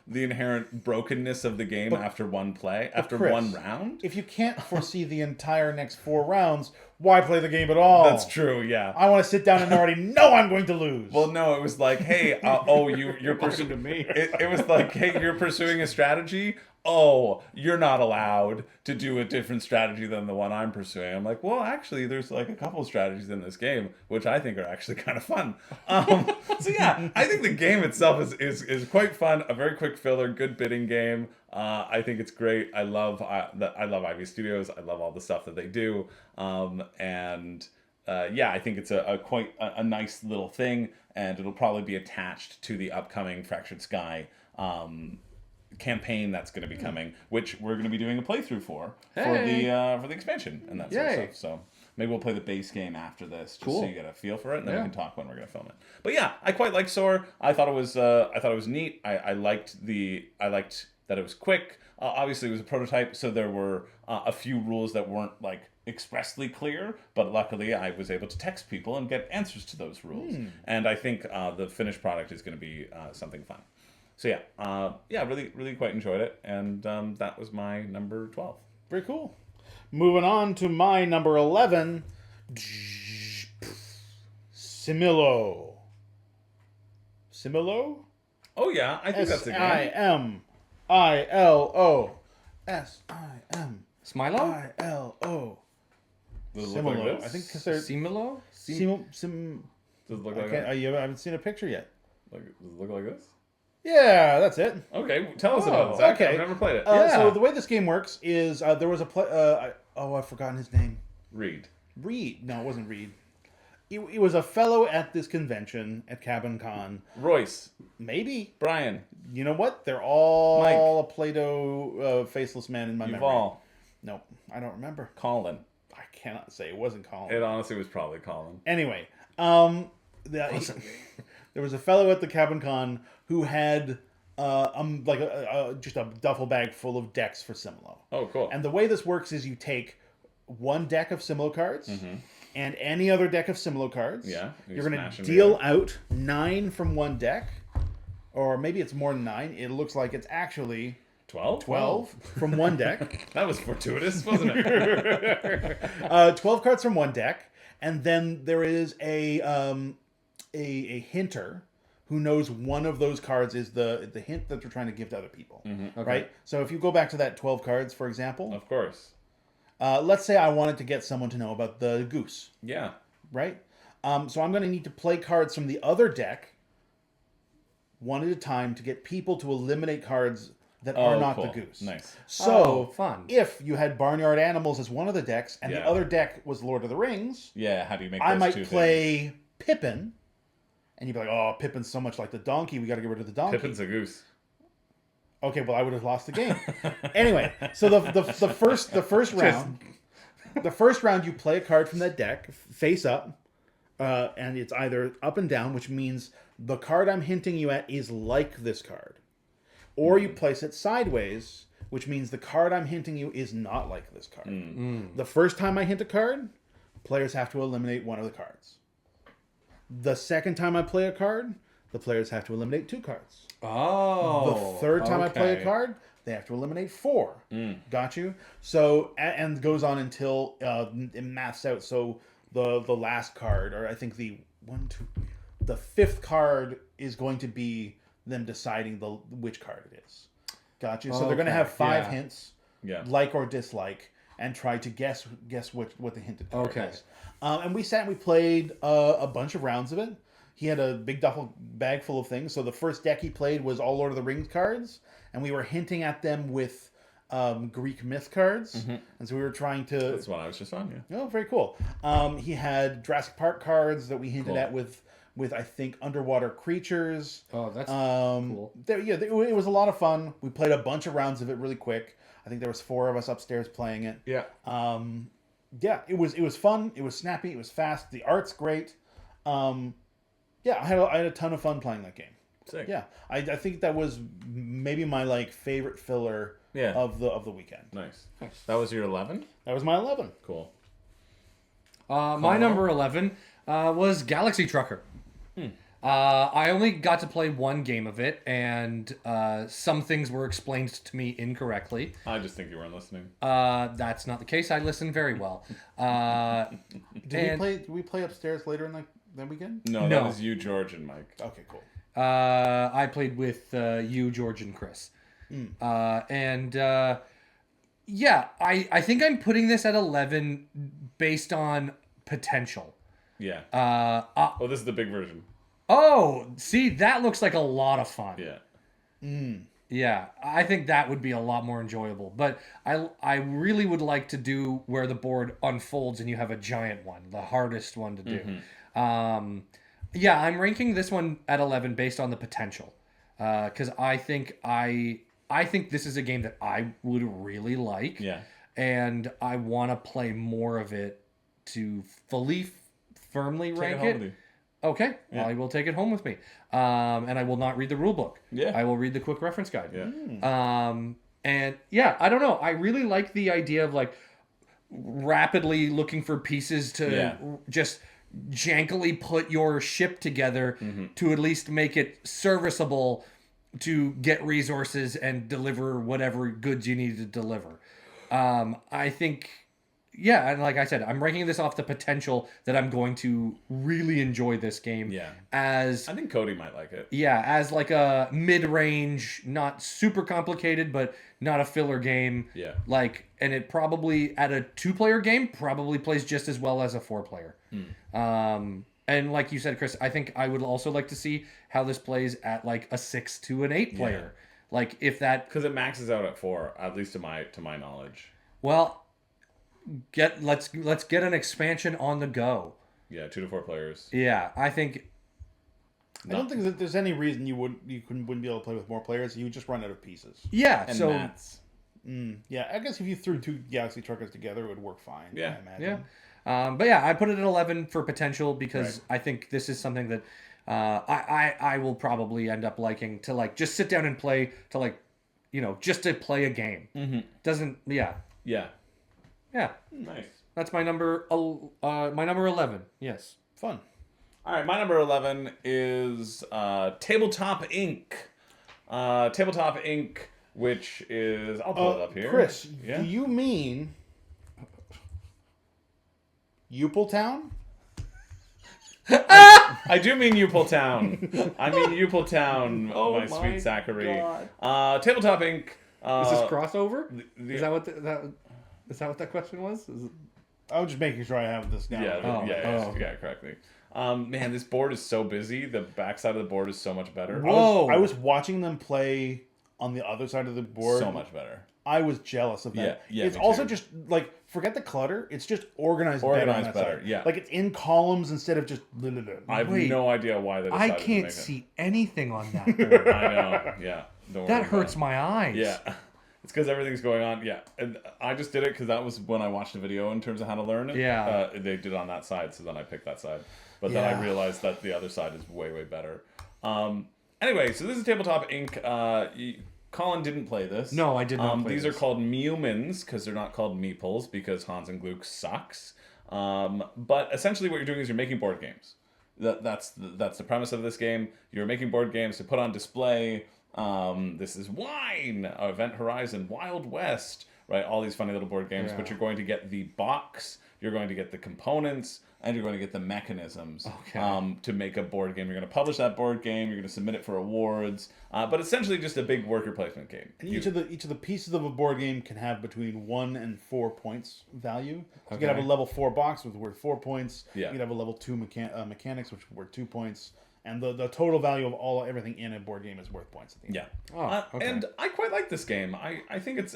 the inherent brokenness of the game after one play, after Chris, one round. If you can't foresee the entire next 4 rounds, why play the game at all? That's true. Yeah. I want to sit down and already know I'm going to lose. Well, no, it was like, hey, you're pursuing to me. It was like, hey, you're pursuing a strategy. Oh, you're not allowed to do a different strategy than the one I'm pursuing. I'm like, well, actually, there's like a couple of strategies in this game, which I think are actually kind of fun. So yeah, I think the game itself is quite fun. A very quick filler, good bidding game. I think it's great. I love Ivy Studios. I love all the stuff that they do. Yeah, I think it's quite a nice little thing, and it'll probably be attached to the upcoming Fractured Sky campaign that's going to be coming, which we're going to be doing a playthrough for the expansion and that sort of stuff. So maybe we'll play the base game after this, just so you get a feel for it, and then we can talk when we're going to film it. But yeah, I quite like Soar. I thought it was neat. I liked that it was quick. Obviously, it was a prototype, so there were a few rules that weren't like expressly clear, but luckily I was able to text people and get answers to those rules. And I think the finished product is going to be something fun. So yeah, really quite enjoyed it, and that was my number 12. Very cool. Moving on to my number 11, Similo. Similo? Oh yeah, I think that's a game. Similo. S-I-M. Smilo? I-L-O. Does it look like Similo. this? I think because they're... Similo? Does it look like that? I haven't seen a picture yet. Does it look like this? Yeah, that's it. Okay, tell us about it, Zach. Okay. I've never played it. So the way this game works is there was a I've forgotten his name. Reed. No, it wasn't Reed. He was a fellow at this convention at Cabin Con. Royce. Maybe. Brian. You know what? They're all Mike. a Play-Doh faceless man in my memory. Yuval. Nope, I don't remember. Colin. I cannot say. It wasn't Colin. It honestly was probably Colin. Anyway, there was a fellow at the Cabin Con who had just a duffel bag full of decks for Similo. Oh, cool. And the way this works is you take one deck of Similo cards and any other deck of Similo cards. Yeah. You're going to deal out 9 from one deck, or maybe it's more than 9. It looks like it's actually 12 from one deck. That was fortuitous, wasn't it? 12 cards from one deck, and then there is a hinter who knows one of those cards is the hint that they're trying to give to other people, Okay. right? So if you go back to that 12 cards, for example, Of course. let's say I wanted to get someone to know about the goose, Yeah. right? So I'm going to need to play cards from the other deck one at a time to get people to eliminate cards that are not cool. the goose. Nice. So fun. if you had Barnyard Animals as one of the decks and the Yeah. other deck was Lord of the Rings, Yeah, how do you make I those might two play things? Pippin, and you'd be like, "Oh, Pippin's so much like the donkey. We got to get rid of the donkey." Pippin's a goose. Okay, well, I would have lost the game. Anyway, so the first round you play a card from that deck face up, and it's either up and down, which means the card I'm hinting you at is like this card, or you place it sideways, which means the card I'm hinting you is not like this card. The first time I hint a card, players have to eliminate one of the cards. The second time I play a card, the players have to eliminate 2 cards. Oh. The third time I play a okay. card, they have to eliminate 4. Got you? So, and goes on until it maths out. So the last card, or I think the 5th card is going to be them deciding which card it is. Got you? So they're going to have 5 hints, like or dislike, and try to guess what the hinted card is. And we sat and we played a bunch of rounds of it. He had a big duffel bag full of things. So the first deck he played was all Lord of the Rings cards, and we were hinting at them with Greek myth cards. And so we were trying to... That's what I was just on, yeah. Oh, very cool. He had Jurassic Park cards that we hinted at with I think underwater creatures. Oh, that's cool. It was a lot of fun. We played a bunch of rounds of it really quick. I think there was 4 of us upstairs playing it. Yeah. It was fun. It was snappy. It was fast. The art's great. I had a ton of fun playing that game. Sick. Yeah, I think that was maybe my favorite filler of the weekend. Nice. That was your 11? That was my 11. Cool. My number 11 was Galaxy Trucker. I only got to play one game of it, and some things were explained to me incorrectly. I just think you weren't listening. That's not the case. I listened very well. Did we play upstairs later in that weekend? No, that was you, George, and Mike. Okay, cool. I played with you, George, and Chris. I think I'm putting this at 11 based on potential. Yeah. This is the big version. Oh, see, that looks like a lot of fun. Yeah. Yeah, I think that would be a lot more enjoyable. But I really would like to do where the board unfolds and you have a giant one, the hardest one to do. I'm ranking this one at 11 based on the potential, because I think this is a game that I would really like. Yeah. And I want to play more of it to firmly rank home it. with you. Okay, well, I will take it home with me. And I will not read the rule book. Yeah. I will read the quick reference guide. Yeah. I don't know. I really like the idea of rapidly looking for pieces to just jankily put your ship together to at least make it serviceable to get resources and deliver whatever goods you need to deliver. I think... Yeah, and like I said, I'm ranking this off the potential that I'm going to really enjoy this game. Yeah. I think Cody might like it. Yeah, as a mid-range, not super complicated, but not a filler game. Yeah. And it probably, at a 2-player game, probably plays just as well as a 4-player. And like you said, Chris, I think I would also like to see how this plays at a 6 to an 8-player. If that... Because it maxes out at 4, at least to my knowledge. Well... Let's get an expansion on the go. Yeah, 2 to 4 players. Yeah, I think. I don't think that there's any reason you wouldn't be able to play with more players. You would just run out of pieces. Yeah, and so mats. Yeah, I guess if you threw 2 Galaxy Truckers together, it would work fine. Yeah, I imagine. Yeah. I put it at 11 for potential because I think this is something that I will probably end up liking to just sit down and play to just to play a game. Doesn't Yeah. Yeah. Nice. That's my number 11. Yes. Fun. All right, my number 11 is Tabletop Inc. Tabletop Inc., which is... I'll pull it up here. Chris, do you mean Town? I do mean Upel Town. I mean Upel Town, my sweet Zachary. Tabletop Inc. Is this crossover? Is that what that question was? I was just making sure I have this down. Yeah, correctly. Man, this board is so busy. The backside of the board is so much better. Whoa! I was watching them play on the other side of the board. So much better. I was jealous of that. Yeah, it's also just like, forget the clutter. It's just organized better. Yeah. Like it's in columns instead of just. I have no idea why they decided I to can't make see anything on that board. I know. Yeah. That hurts my eyes. Yeah. It's because everything's going on. Yeah. And I just did it because that was when I watched a video in terms of how to learn it. Yeah. They did it on that side, so then I picked that side. But then I realized that the other side is way, way better. Anyway, so this is Tabletop Inc. Colin didn't play this. No, I did not play These are called Meumans because they're not called meeples because Hans and Gluck sucks. But essentially what you're doing is you're making board games. That's the premise of this game. You're making board games to put on display. This is Wine, Event Horizon, Wild West, right? All these funny little board games, but you're going to get the box, you're going to get the components, and you're going to get the mechanisms to make a board game. You're going to publish that board game. You're going to submit it for awards. But essentially, just a big worker placement game. And each of the pieces of a board game can have between 1 and 4 points value. So you can have a level 4 box with worth 4 points. Yeah. You can have a level 2 mechanics, which worth 2 points. And the total value of everything in a board game is worth points at the end. Yeah. And I quite like this game. I think it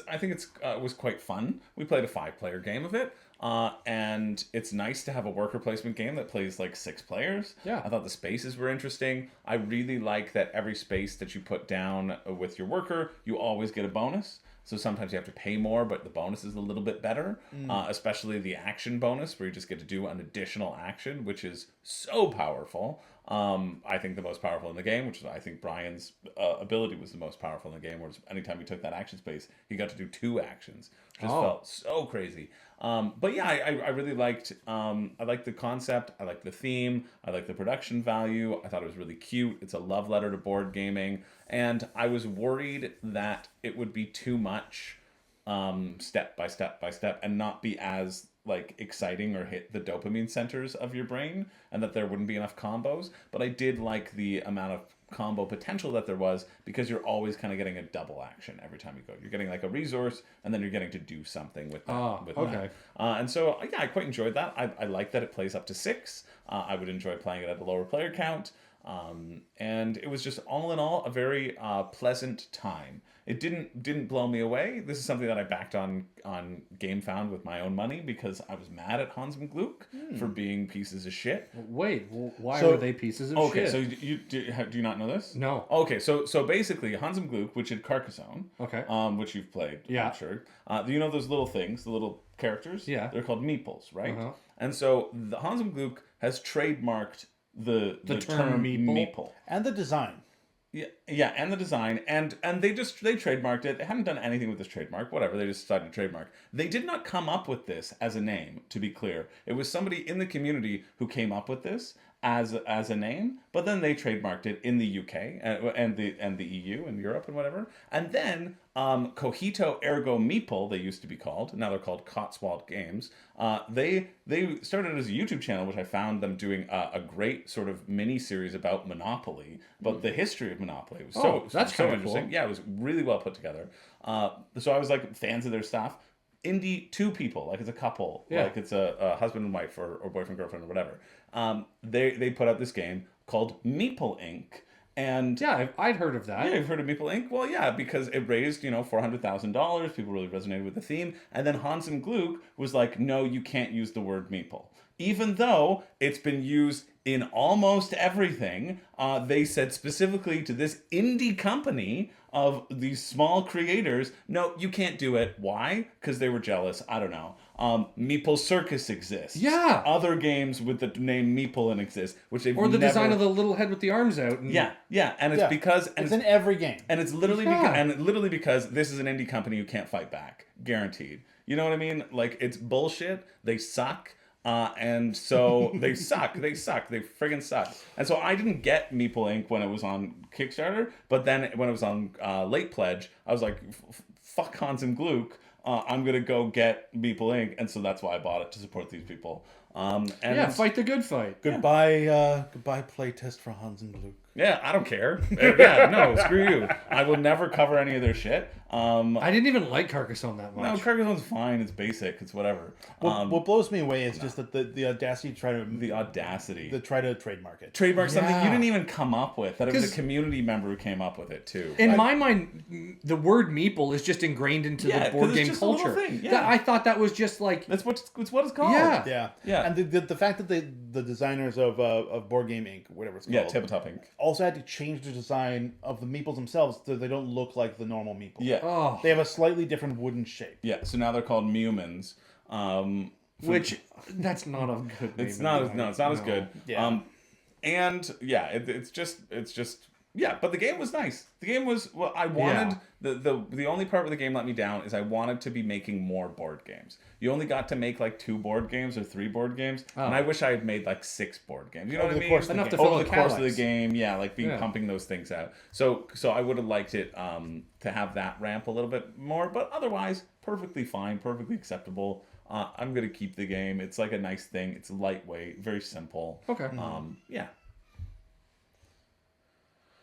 was quite fun. We played a 5-player game of it. And it's nice to have a worker placement game that plays like 6 players. Yeah. I thought the spaces were interesting. I really like that every space that you put down with your worker, you always get a bonus. So sometimes you have to pay more, but the bonus is a little bit better, especially the action bonus, where you just get to do an additional action, which is so powerful. I think the most powerful in the game, which is I think Brian's ability was the most powerful in the game, whereas anytime he took that action space, he got to do 2 actions, which just felt so crazy. But yeah, I really liked I liked the concept, I liked the theme, I liked the production value. I thought it was really cute. It's a love letter to board gaming, and I was worried that it would be too much step by step by step and not be as like exciting or hit the dopamine centers of your brain, and that there wouldn't be enough combos. But I did like the amount of combo potential that there was, because you're always kind of getting a double action every time you go. You're getting like a resource, and then you're getting to do something with that. That. And so yeah, I quite enjoyed that. I like that it plays up to 6. I would enjoy playing it at a lower player count. And it was just all in all a very pleasant time. It didn't blow me away. This is something that I backed on GameFound with my own money because I was mad at Hans and Gluck for being pieces of shit. Wait, why were they pieces of shit? Okay, so do you not know this? No. Okay, so basically Hans and Gluck, which had Carcassonne, which you've played, I'm sure. Do you know those little things, the little characters? Yeah. They're called meeples, right? And so the Hans and Gluck has trademarked the term meeple. And the design. Yeah, and the design, and they trademarked it. They hadn't done anything with this trademark, whatever. They just decided to trademark. They did not come up with this as a name, to be clear. It was somebody in the community who came up with this as a name, but then they trademarked it in the UK and the EU and Europe and whatever. And then Cogito Ergo Meeple, they used to be called. Now they're called Cotswold Games. They started as a YouTube channel, which I found them doing a great sort of mini series about Monopoly, about the history of Monopoly. It was that's so kind of interesting. cool. Yeah, it was really well put together. So I was like fans of their stuff. Indie 2 people, like it's a couple, like it's a husband and wife or boyfriend, girlfriend, or whatever. They put out this game called Meeple Inc. And yeah, I'd heard of that. Yeah, you've heard of Meeple Inc. Well, yeah, because it raised $400,000. People really resonated with the theme, and then Hans and Gluck was like, no, you can't use the word meeple, even though it's been used in almost everything. They said specifically to this indie company of these small creators, no, you can't do it. Why? Because they were jealous. I don't know. Meeple Circus exists. Yeah. Other games with the name Meeple exist, which they've design of the little head with the arms out. And... Yeah, and it's because... And it's in every game. And it's literally because this is an indie company who can't fight back. Guaranteed. You know what I mean? Like, it's bullshit. They suck. And so they suck. They friggin' suck. And so I didn't get Meeple Inc. when it was on Kickstarter, but then when it was on Late Pledge, I was like, fuck Hans and Gluck. I'm gonna go get Meeple Inc. And so that's why I bought it, to support these people. And fight the good fight. Goodbye, goodbye playtest for Hans and Luke. Yeah, I don't care. Yeah, no, screw you. I will never cover any of their shit. I didn't even like Carcassonne that much. No, Carcassone's fine. It's basic. It's whatever. What blows me away is just that the audacity to try to try to trademark it. Trademark something you didn't even come up with. That it was a community member who came up with it too. In my mind, the word meeple is just ingrained into the board game culture. I thought that was just like that's what it's called. Yeah. And the fact that the designers of Board Game Inc., whatever it's called, Tabletop Inc. also had to change the design of the meeples themselves so they don't look like the normal meeples. Yeah. Oh. They have a slightly different wooden shape. Yeah, so now they're called Mewmans. Which that's not a good name. It's not as good. Yeah. And yeah, it's just yeah, but the game was nice. The game was I wanted the only part where the game let me down is I wanted to be making more board games. You only got to make like 2 board games or 3 board games, and I wish I had made like 6 board games. You know what I mean? Enough to fill over the course of the game, pumping those things out. So I would have liked it to have that ramp a little bit more, but otherwise perfectly fine, perfectly acceptable. I'm gonna keep the game. It's like a nice thing. It's lightweight, very simple. Okay. Yeah.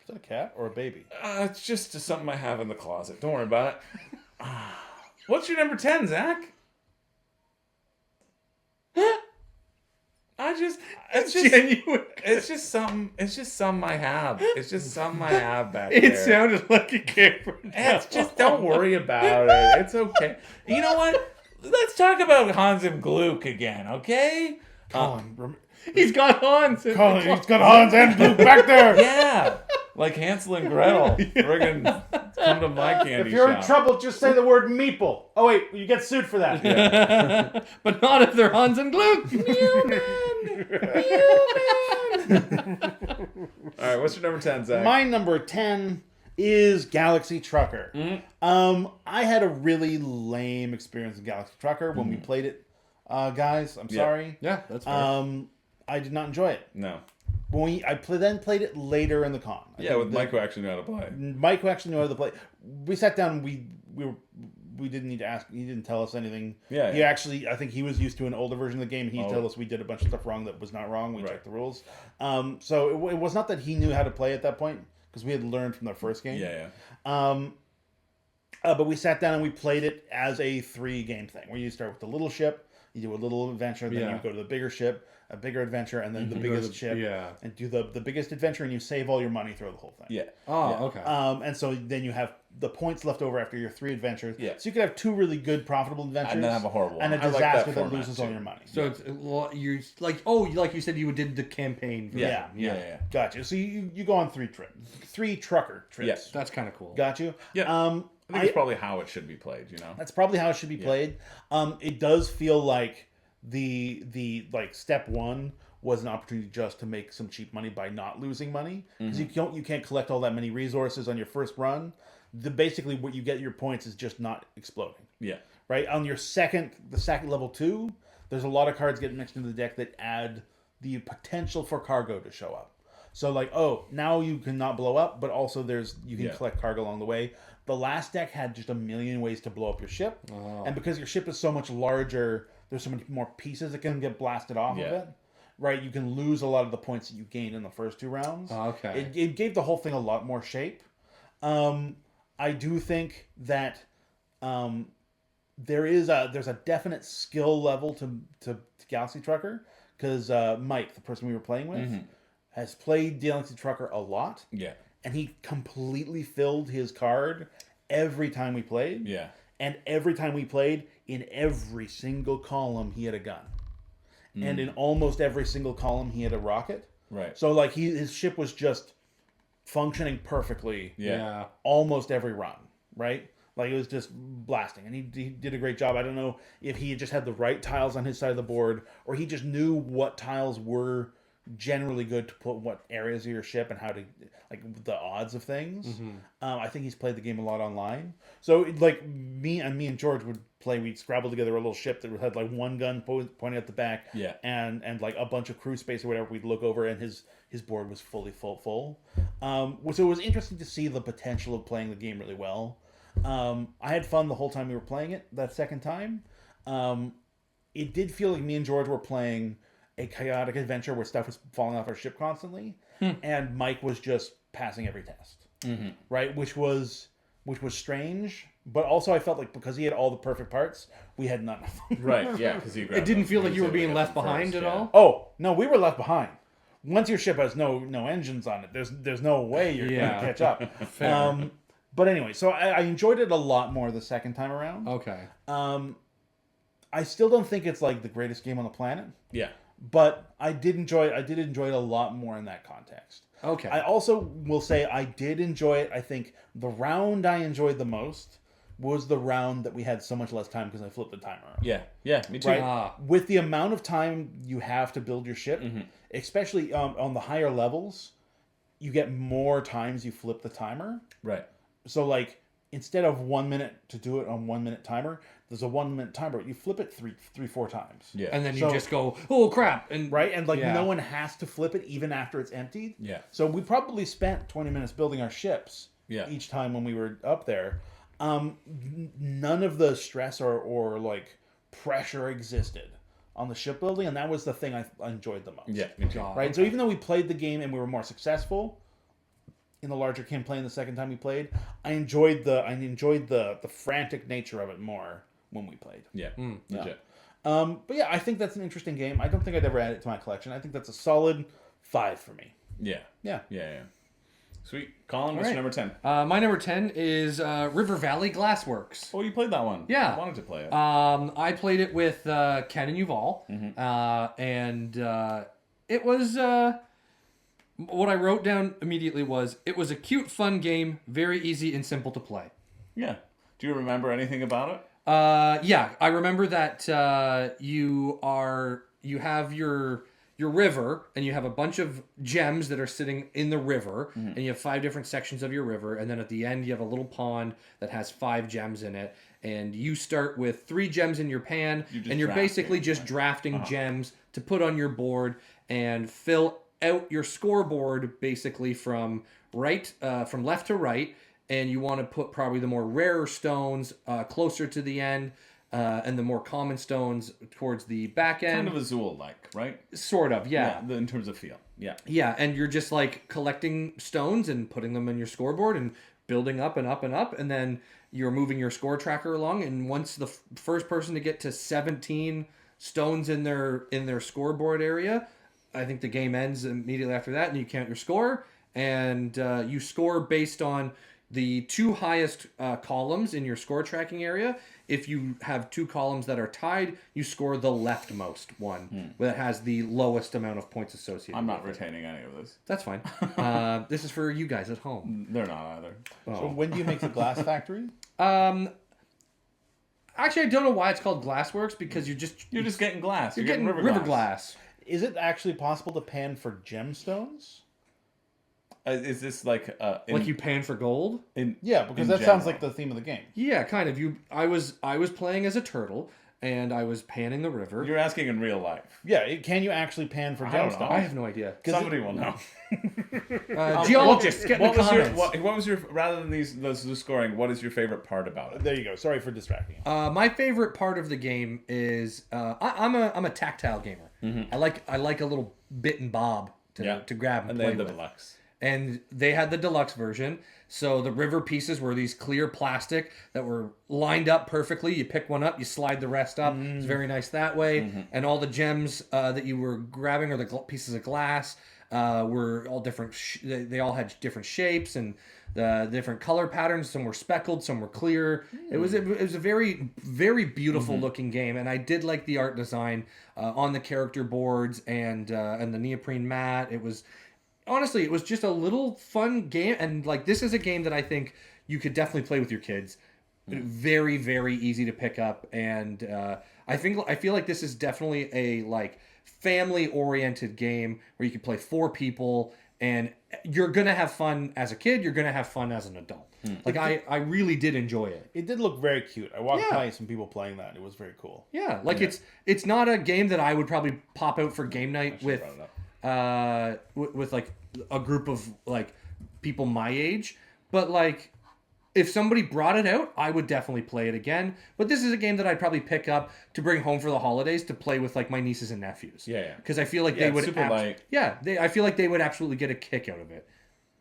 Is that a cat or a baby? It's just something I have in the closet. Don't worry about it. What's your number 10, Zach? It's genuine. It's just something I have. It's just something I have back It there. sounded like a camper. It's just, don't worry about it. It's okay. You know what? Let's talk about Hans and Gluck again, okay? Colin, He's got Hans. he's got Hans and Luke back there. Yeah. Like Hansel and Gretel. Friggin' come to my candy shop. If you're in trouble, just say the word meeple. Oh wait, you get sued for that. Yeah. But not if they're Hans and Gluck. All right, what's your number 10, Zach? My number 10 is Galaxy Trucker. I had a really lame experience with Galaxy Trucker when we played it, guys. I'm sorry. Yeah, that's fair. I did not enjoy it. No. I then played it later in the con. With Mike who actually knew how to play. Mike who actually knew how to play. We sat down. We didn't need to ask. He didn't tell us anything. Yeah. He actually, I think he was used to an older version of the game. He told us we did a bunch of stuff wrong that was not wrong. We checked the rules. So it was not that he knew how to play at that point because we had learned from the first game. But we sat down and we played it as a 3-game thing where you start with the little ship, you do a little adventure, then you go to the bigger ship, a bigger adventure, and then the biggest ship, and do the biggest adventure, and you save all your money through the whole thing. Yeah. Oh, okay. And so then you have the points left over after your 3 adventures. Yeah. So you could have 2 really good, profitable adventures, and then have a horrible one. and a disaster that loses all your money. So it's you're like like you said you did the campaign. Yeah. Gotcha. So you go on 3 trucker trips. Yes. That's kind of cool. Got you. Yeah. I think it's probably how it should be played. You know. That's probably how it should be played. It does feel like the step 1 was an opportunity just to make some cheap money by not losing money because you can't collect all that many resources on your first run. Basically what you get your points is just not exploding. Yeah. Right on your second level 2, there's a lot of cards getting mixed into the deck that add the potential for cargo to show up. So now you can not blow up, but also you can collect cargo along the way. The last deck had just a million ways to blow up your ship, and because your ship is so much larger, there's so many more pieces that can get blasted off of it. Right, you can lose a lot of the points that you gained in the first 2 rounds. Okay. It gave the whole thing a lot more shape. I do think that there's a definite skill level to Galaxy Trucker because Mike, the person we were playing with, has played Galaxy Trucker a lot. Yeah. And he completely filled his card every time we played. Yeah. And every time we played, in every single column, he had a gun. And in almost every single column, he had a rocket. Right. So, his ship was just functioning perfectly. Yeah. Almost every run, right? It was just blasting. And he did a great job. I don't know if he just had the right tiles on his side of the board, or he just knew what tiles were generally good to put what areas of your ship and how to the odds of things. I think he's played the game a lot online. So me and George would play. We'd scrabble together a little ship that had one gun pointing at the back. Yeah. And a bunch of crew space or whatever. We'd look over and his board was fully full. So it was interesting to see the potential of playing the game really well. I had fun the whole time we were playing it. That second time, it did feel like me and George were playing a chaotic adventure where stuff was falling off our ship constantly, and Mike was just passing every test, right? Which was strange, but also I felt like because he had all the perfect parts, we had none of them. Right, yeah, because It didn't feel like you were being left behind at all? Oh no, we were left behind. Once your ship has no engines on it, there's no way you're going to catch up. But anyway, so I enjoyed it a lot more the second time around. Okay. I still don't think it's like the greatest game on the planet. Yeah. But I did enjoy it a lot more in that context. Okay. I also will say I did enjoy it. I think the round I enjoyed the most was the round that we had so much less time because I flipped the timer on. Yeah, me too. Right? With the amount of time you have to build your ship, especially on the higher levels, you get more times you flip the timer. Right. So like instead of 1 minute to do it on 1 minute timer, there's a 1 minute timer. You flip it four times. Yeah. And then you just go, oh crap. And right? And like no one has to flip it even after it's emptied. Yeah. So we probably spent 20 minutes building our ships each time when we were up there. None of the stress or like pressure existed on the shipbuilding, and that was the thing I enjoyed the most. Yeah, me too. Right? So even though we played the game and we were more successful in the larger campaign the second time we played, I enjoyed the frantic nature of it more when we played. Yeah, legit. But yeah, I think that's an interesting game. I don't think I'd ever add it to my collection. I think that's a solid 5 for me. Yeah. Yeah. Sweet. Colin, what's your number 10? My number 10 is River Valley Glassworks. Oh, you played that one. Yeah. I wanted to play it. I played it with Ken and Yuval, and it was... what I wrote down immediately was, it was a cute, fun game, very easy and simple to play. Yeah. Do you remember anything about it? Yeah, I remember that you have your river, and you have a bunch of gems that are sitting in the river, and you have 5 different sections of your river, and then at the end you have a little pond that has 5 gems in it, and you start with 3 gems in your pan, and you're basically just drafting gems to put on your board and fill out your scoreboard basically from left to right, and you want to put probably the more rarer stones closer to the end, and the more common stones towards the back end. Kind of a Zool-like, right? Sort of, yeah. In terms of feel, yeah. Yeah, and you're just like collecting stones and putting them in your scoreboard and building up and up and up, and then you're moving your score tracker along, and once the first person to get to 17 stones in their scoreboard area, I think the game ends immediately after that, and you count your score, and you score based on the 2 highest columns in your score tracking area. If you have 2 columns that are tied, you score the leftmost one that has the lowest amount of points associated. I'm not retaining any of this. That's fine. This is for you guys at home. They're not either. So when do you make the glass factory? Actually, I don't know why it's called Glassworks, because you're just getting glass. You're getting river glass. Is it actually possible to pan for gemstones? Is this like like you pan for gold? Yeah, because that sounds like the theme of the game. Yeah, kind of. I was playing as a turtle, and I was panning the river. You're asking in real life. Yeah, can you actually pan for gemstones? I have no idea. Somebody will know. Geologists, get in the comments. What was your, rather than the scoring, what is your favorite part about it? There you go. Sorry for distracting you. My favorite part of the game is I'm a tactile gamer. I like a little bit and bob to grab and play with. Deluxe. And they had the deluxe version. So the river pieces were these clear plastic that were lined up perfectly. You pick one up, you slide the rest up. It's very nice that way. And all the gems that you were grabbing, or the pieces of glass, were all different. They all had different shapes and the different color patterns. Some were speckled, some were clear. It was a very, very beautiful looking game. And I did like the art design on the character boards and the neoprene mat. Honestly, it was just a little fun game, and like this is a game that I think you could definitely play with your kids. Very, very easy to pick up, and I feel like this is definitely a like family-oriented game where you can play 4 people, and you're gonna have fun as a kid. You're gonna have fun as an adult. Like I really did enjoy it. It did look very cute. I walked by some people playing that. It was very cool. Yeah, like it's not a game that I would probably pop out for game night with like a group of like people my age, but like if somebody brought it out, I would definitely play it again. But this is a game that I'd probably pick up to bring home for the holidays to play with like my nieces and nephews. Yeah. Because I feel like they would. Super light. Yeah, I feel like they would absolutely get a kick out of it.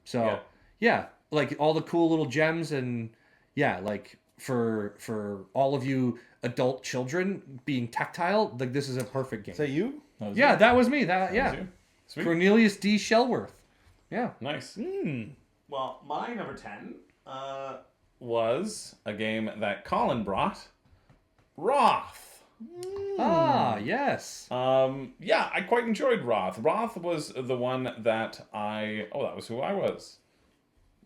So yeah, like all the cool little gems and like for all of you adult children being tactile, like this is a perfect game. Is that you? That was me. That was you. Sweet. Cornelius D. Shellworth. Yeah. Nice. Well, my number 10 was a game that Colin brought, Wroth. Ah, yes. I quite enjoyed Wroth. Wroth was the one that that was who I was.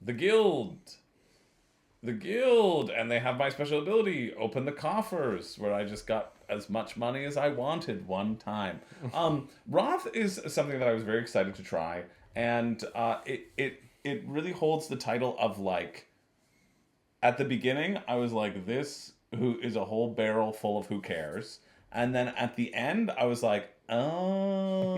The Guild, and they have my special ability, Open the Coffers, where I just got as much money as I wanted one time. Wroth is something that I was very excited to try, and it really holds the title of, like, at the beginning, I was like, this who is a whole barrel full of who cares, and then at the end, I was like, oh,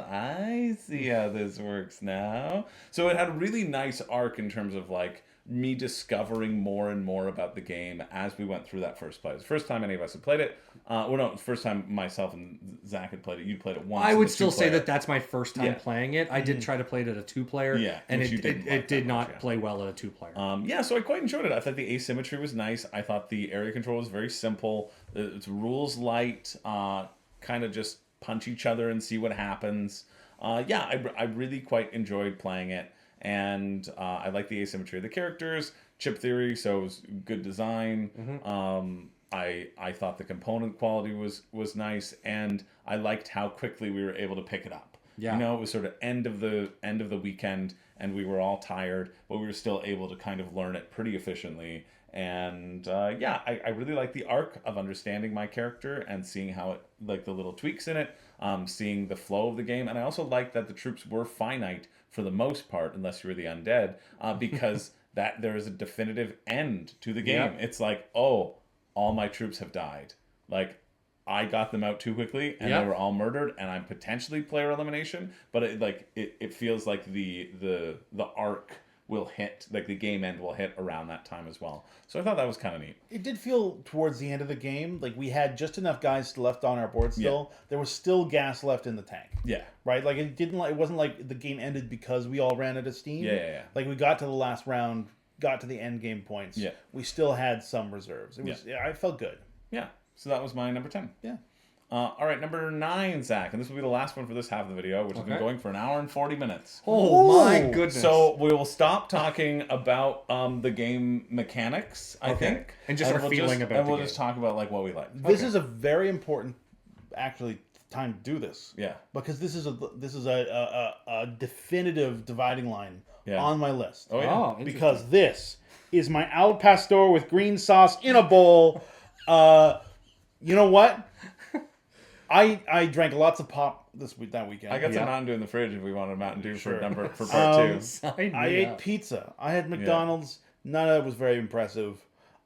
I see how this works now. So it had a really nice arc in terms of, like, me discovering more and more about the game as we went through that first play. It was the first time any of us had played it. First time myself and Zach had played it. You played it once. I would still say that that's my first time playing it. I did Mm-hmm. try to play it at a 2-player, and it did not play well at a 2-player. So I quite enjoyed it. I thought the asymmetry was nice. I thought the area control was very simple. It's rules light, kind of just punch each other and see what happens. I really quite enjoyed playing it. And I like the asymmetry of the characters, chip theory, so it was good design. Mm-hmm. I thought the component quality was nice, and I liked how quickly we were able to pick it up. Yeah. You know, it was sort of end of the weekend, and we were all tired, but we were still able to kind of learn it pretty efficiently. And I really like the arc of understanding my character and seeing how it, like the little tweaks in it, seeing the flow of the game. And I also like that the troops were finite for the most part, unless you were the undead, because that there is a definitive end to the game. Yep. It's like, oh, all my troops have died. Like, I got them out too quickly, and they were all murdered, and I'm potentially player elimination. But it feels like the arc will hit, like the game end will hit around that time as well. So I thought that was kind of neat. It did feel towards the end of the game like we had just enough guys left on our board still. There was still gas left in the tank. Yeah. Right? Like it wasn't like the game ended because we all ran out of steam. Yeah. Like we got to the last round, got to the end game points. Yeah. We still had some reserves. It was I felt good. Yeah. So that was my number 10. Yeah. All right, number 9, Zach, and this will be the last one for this half of the video, which has been going for an hour and 40 minutes. Oh my goodness! So we will stop talking about the game mechanics, I think, and just our feeling about it. And we'll just talk about like what we like. This is a very important, actually, time to do this. Yeah. Because this is a definitive dividing line on my list. Oh yeah. Oh, Because this is my al pastor with green sauce in a bowl. You know what? I drank lots of pop that weekend. I got some Mountain Dew in the fridge if we wanted a Mountain Dew for part 2. I ate pizza. I had McDonald's. None of it was very impressive.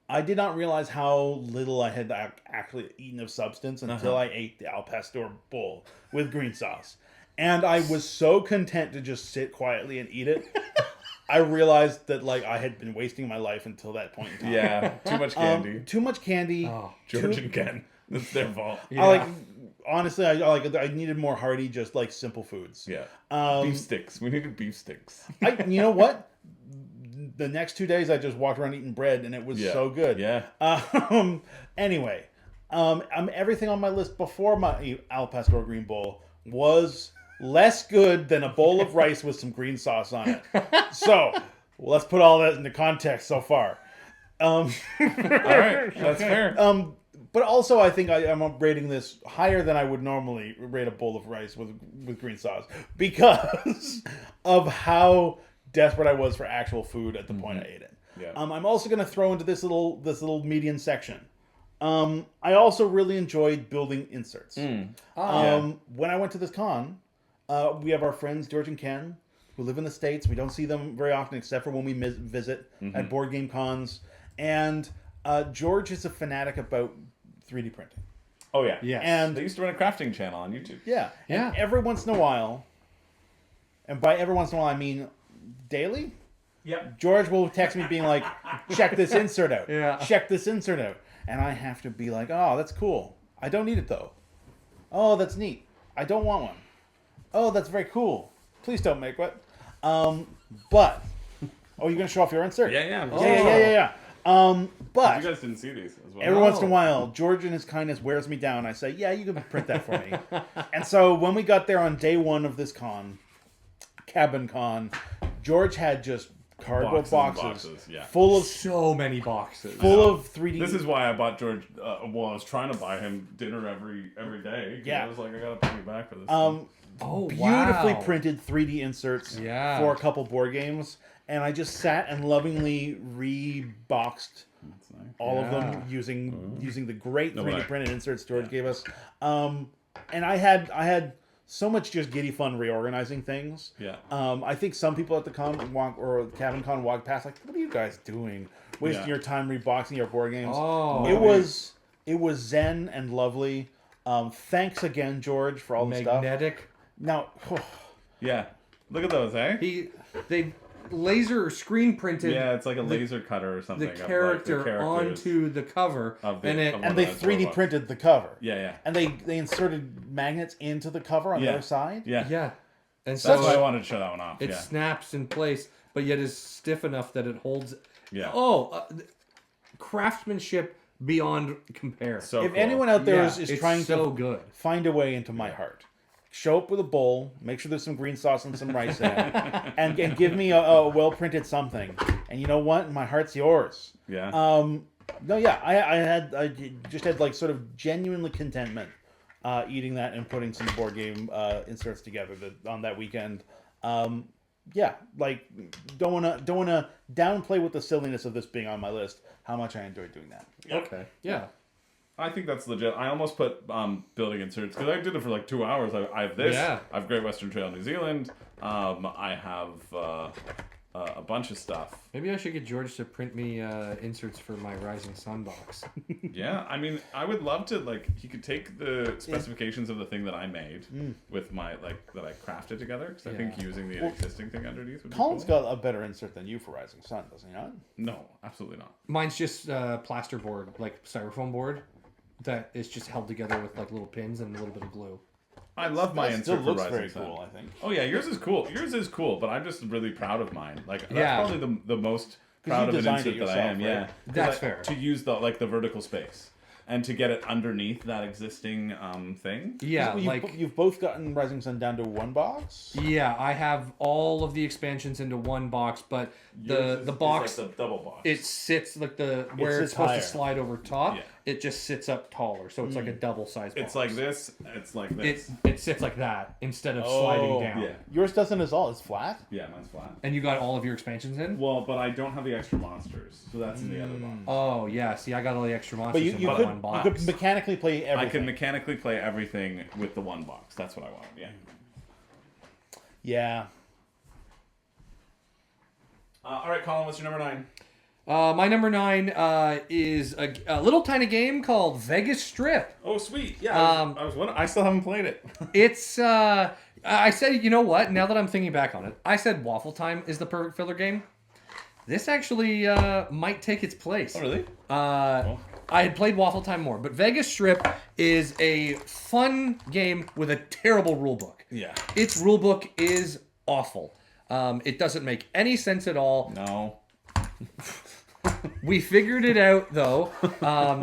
I did not realize how little I had actually eaten of substance until I ate the al pastor bowl with green sauce. And I was so content to just sit quietly and eat it. I realized that like I had been wasting my life until that point in time. Yeah, too much candy. Too much candy. Oh, George and Ken. It's their fault. Yeah. Honestly, I needed more hearty, just like simple foods. Yeah. Beef sticks. We needed beef sticks. You know what? The next 2 days, I just walked around eating bread, and it was so good. Yeah. Anyway, everything on my list before my al pastor green bowl was less good than a bowl of rice with some green sauce on it. So let's put all that into context so far. All right, that's fair. But also, I think I'm rating this higher than I would normally rate a bowl of rice with green sauce because of how desperate I was for actual food at the point I ate it. Yeah. I'm also going to throw into this little median section. I also really enjoyed building inserts. When I went to this con, we have our friends George and Ken who live in the States. We don't see them very often except for when we visit at board game cons. And George is a fanatic about 3D printing. Oh yeah. Yes. And they used to run a crafting channel on YouTube. yeah. And every once in a while, and by every once in a while I mean daily, Yep. George will text me being like, check this insert out. Yeah. Check this insert out. And I have to be like, oh, that's cool. I don't need it though. Oh, that's neat. I don't want one. Oh, that's very cool. Please don't make one. But, oh, you're going to show off your insert? Yeah. But you guys didn't see these as well. every once in a while, George in his kindness wears me down. I say, yeah, you can print that for me. And so when we got there on day one of this con, Cabin Con, George had just cardboard boxes yeah. full of So many boxes. full of 3D. This is why I bought George. Well, I was trying to buy him dinner every day. Yeah. I was like, I gotta pay you back for this. beautifully wow. printed 3D inserts Yeah. for a couple board games, and I just sat and lovingly reboxed all of them using the great 3D printed inserts George gave us. And I had so much just giddy fun reorganizing things. Yeah. I think some people at the Cabin Con walked past like, what are you guys doing? Wasting your time reboxing your board games. Oh, It was zen and lovely. Thanks again, George, for all the stuff. magnetic. Now, Yeah. Look at those, eh? They laser or screen printed. Yeah, it's like a laser cutter or something. The of, like, character characters onto the cover, of the, and it of one and of they those 3D robots. printed the cover. Yeah. And they inserted magnets into the cover on the other side. Yeah. yeah, and That's so why I wanted to show that one off. it Yeah. snaps in place, but yet is stiff enough that it holds. Yeah. Craftsmanship beyond compare. So If cool. anyone out there Yeah, is it's trying so to good. find a way into my heart, show up with a bowl, make sure there's some green sauce and some rice in it, and give me a well printed something. And you know what? My heart's yours. Yeah. No, yeah, I just had like sort of genuinely contentment eating that and putting some board game inserts together on that weekend. Yeah, like don't wanna downplay with the silliness of this being on my list. How much I enjoyed doing that. Okay. Yeah. I think that's legit. I almost put building inserts because I did it for like 2 hours. I have this. Yeah. I have Great Western Trail New Zealand. I have a bunch of stuff. Maybe I should get George to print me inserts for my Rising Sun box. Yeah, I mean, I would love to, like, he could take the specifications of the thing that I made with my, like, that I crafted together, because I think using the existing thing underneath would be Colin's cool. got a better insert than you for Rising Sun, doesn't he not? No, absolutely not. Mine's just plasterboard, like styrofoam board, that is just held together with like little pins and a little bit of glue. I love my That insert still for looks Rising very Sun. cool, I think. Oh yeah, yours is cool. Yours is cool, but I'm just really proud of mine. Like that's Yeah. probably the most 'Cause proud you of an designed insert it that I yourself, am. right? Yeah, That's 'Cause fair. To use the vertical space and to get it underneath that existing thing. Yeah, You've both gotten Rising Sun down to one box. yeah, I have all of the expansions into one box, but Yours the is box like the double box. it sits like where sits it's supposed higher. to slide over top. Yeah. It just sits up taller, so it's like a double size box. It's like this. It's like this. It sits like that instead of sliding down. Yeah. Yours doesn't as all. It's flat. Yeah, mine's flat. And you got all of your expansions in? Well, but I don't have the extra monsters, so that's in the other box. Oh yeah, see, I got all the extra But monsters you in could one box. you could mechanically play everything. I can mechanically play everything with the one box. That's what I want. Yeah. Yeah. All right, Colin, what's your number 9? My number 9 is a little tiny game called Vegas Strip. Oh, sweet. Yeah, I was wondering. I still haven't played it. It's I said, you know what? Now that I'm thinking back on it, I said Waffle Time is the perfect filler game. This actually might take its place. Oh, really? I had played Waffle Time more, but Vegas Strip is a fun game with a terrible rule book. Yeah. Its rule book is awful. It doesn't make any sense at all. No. We figured it out, though.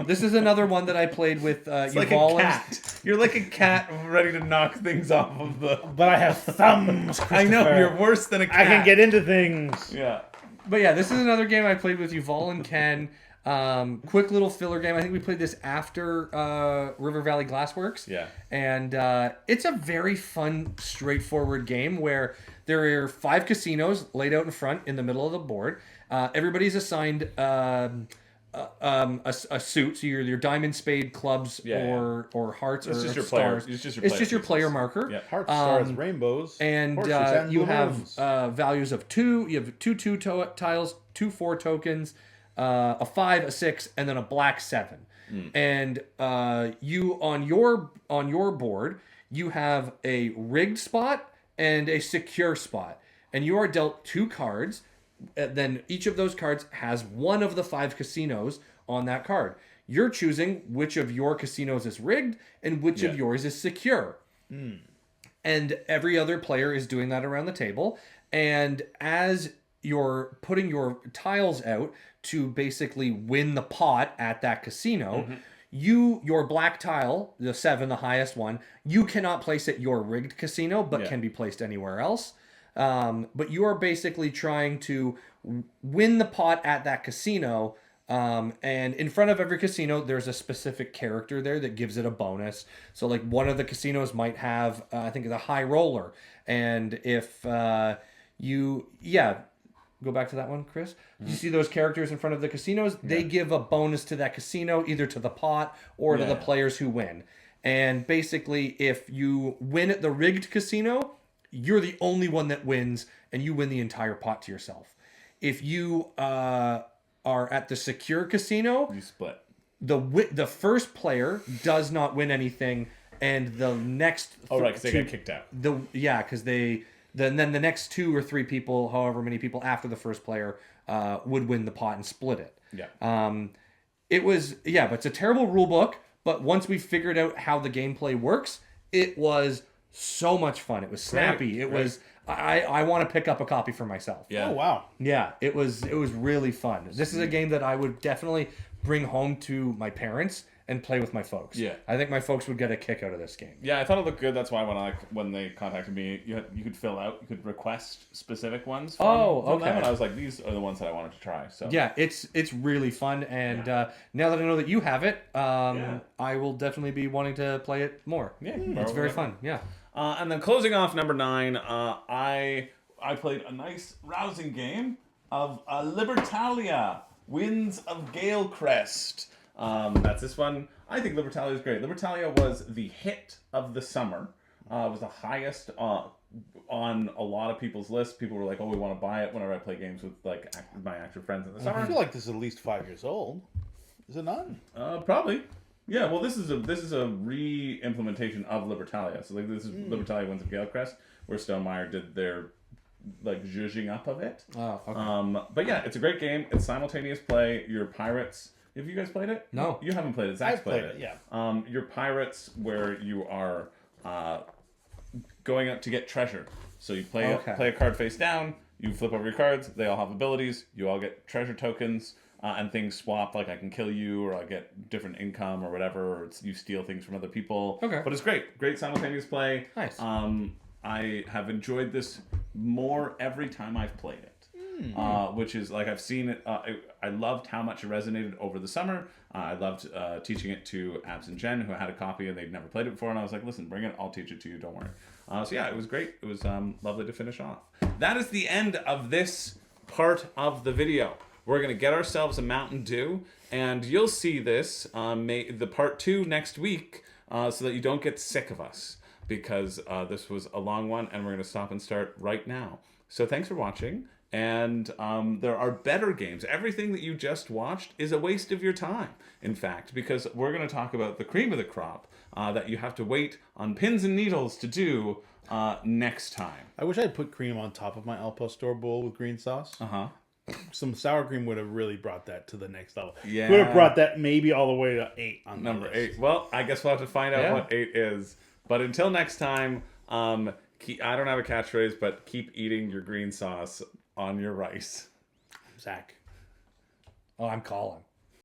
This is another one that I played with It's like Yuval a and- cat. You're like a cat ready to knock things off of the... But I have thumbs. I know, Christopher. you're worse than a cat. I can get into things. Yeah. But yeah, this is another game I played with Yuval and Ken. Quick little filler game. I think we played this after River Valley Glassworks. Yeah. And it's a very fun, straightforward game where there are 5 casinos laid out in front in the middle of the board. Everybody's assigned a suit, so your diamond, spade, clubs, or hearts, It's or just your stars. player. It's just your It's player just your pieces. player marker. Yeah. Hearts, stars, rainbows, And horseshoes, you have balloons. values of 2. You have two tiles, 2 4 tokens, a 5, a 6, and then a black 7. And you on your board, you have a rigged spot and a secure spot, and you are dealt 2 cards. then each of those cards has one of the 5 casinos on that card. You're choosing which of your casinos is rigged and which of yours is secure. And every other player is doing that around the table. And as you're putting your tiles out to basically win the pot at that casino, your black tile, the 7, the highest one, you cannot place at your rigged casino, but can be placed anywhere else. But you are basically trying to win the pot at that casino. And in front of every casino, there's a specific character there that gives it a bonus. So like one of the casinos might have, I think, the high roller. And if go back to that one, Chris. You see those characters in front of the casinos? They give a bonus to that casino, either to the pot or to the players who win. And basically, if you win at the rigged casino, you're the only one that wins, and you win the entire pot to yourself. If you are at the secure casino, you split. The first player does not win anything, and the next because they get kicked out. Because then the next 2 or 3 people, however many people after the first player, would win the pot and split it. But it's a terrible rule book. But once we figured out how the gameplay works, it was so much fun. It was snappy. It was. I want to pick up a copy for myself. Oh wow. Yeah, it was really fun. This is a game that I would definitely bring home to my parents and play with my folks. Yeah. I think my folks would get a kick out of this game. Yeah, I thought it looked good. That's why when they contacted me, you could fill out, you could request specific ones from them, and I was like, these are the ones that I wanted to try. So yeah, it's really fun, and now that I know that you have it, I will definitely be wanting to play it more. Yeah, it's very fun. Yeah. And then closing off number 9, I played a nice rousing game of Libertalia, Winds of Galecrest. That's this one. I think Libertalia is great. Libertalia was the hit of the summer. It was the highest on a lot of people's lists. People were like, "Oh, we want to buy it." Whenever I play games with like my active friends in the summer, I feel like this is at least 5 years old. Is it not? Probably. Yeah. Well, this is a re-implementation of Libertalia. So like this is Libertalia Winds of Galecrest, where Stonemaier did their like zhuzhing up of it. Oh, okay. But yeah, it's a great game. It's simultaneous play. You're pirates. Have you guys played it? No. You haven't played it. Zach's I've played it, yeah. You're pirates where you are going out to get treasure. So you play a card face down, you flip over your cards, they all have abilities, you all get treasure tokens, and things swap, like I can kill you, or I get different income, or whatever, or you steal things from other people. Okay. But it's great. Great simultaneous play. Nice. I have enjoyed this more every time I've played it. Which is like I've seen it. I loved how much it resonated over the summer. I loved teaching it to Abs and Jen, who had a copy and they'd never played it before. And I was like, "Listen, bring it. I'll teach it to you. Don't worry." So yeah, it was great. It was lovely to finish off. That is the end of this part of the video. We're gonna get ourselves a Mountain Dew, and you'll see this the part 2 next week, so that you don't get sick of us, because this was a long one, and we're gonna stop and start right now. So thanks for watching. And there are better games. Everything that you just watched is a waste of your time, in fact, because we're going to talk about the cream of the crop that you have to wait on pins and needles to do next time. I wish I had put cream on top of my Al Pastor bowl with green sauce. Some sour cream would have really brought that to the next level. Yeah. Would have brought that maybe all the way to 8 on Number the list. 8. Well, I guess we'll have to find out what 8 is. But until next time, I don't have a catchphrase, but keep eating your green sauce on your rice. Zach. Oh, I'm Colin.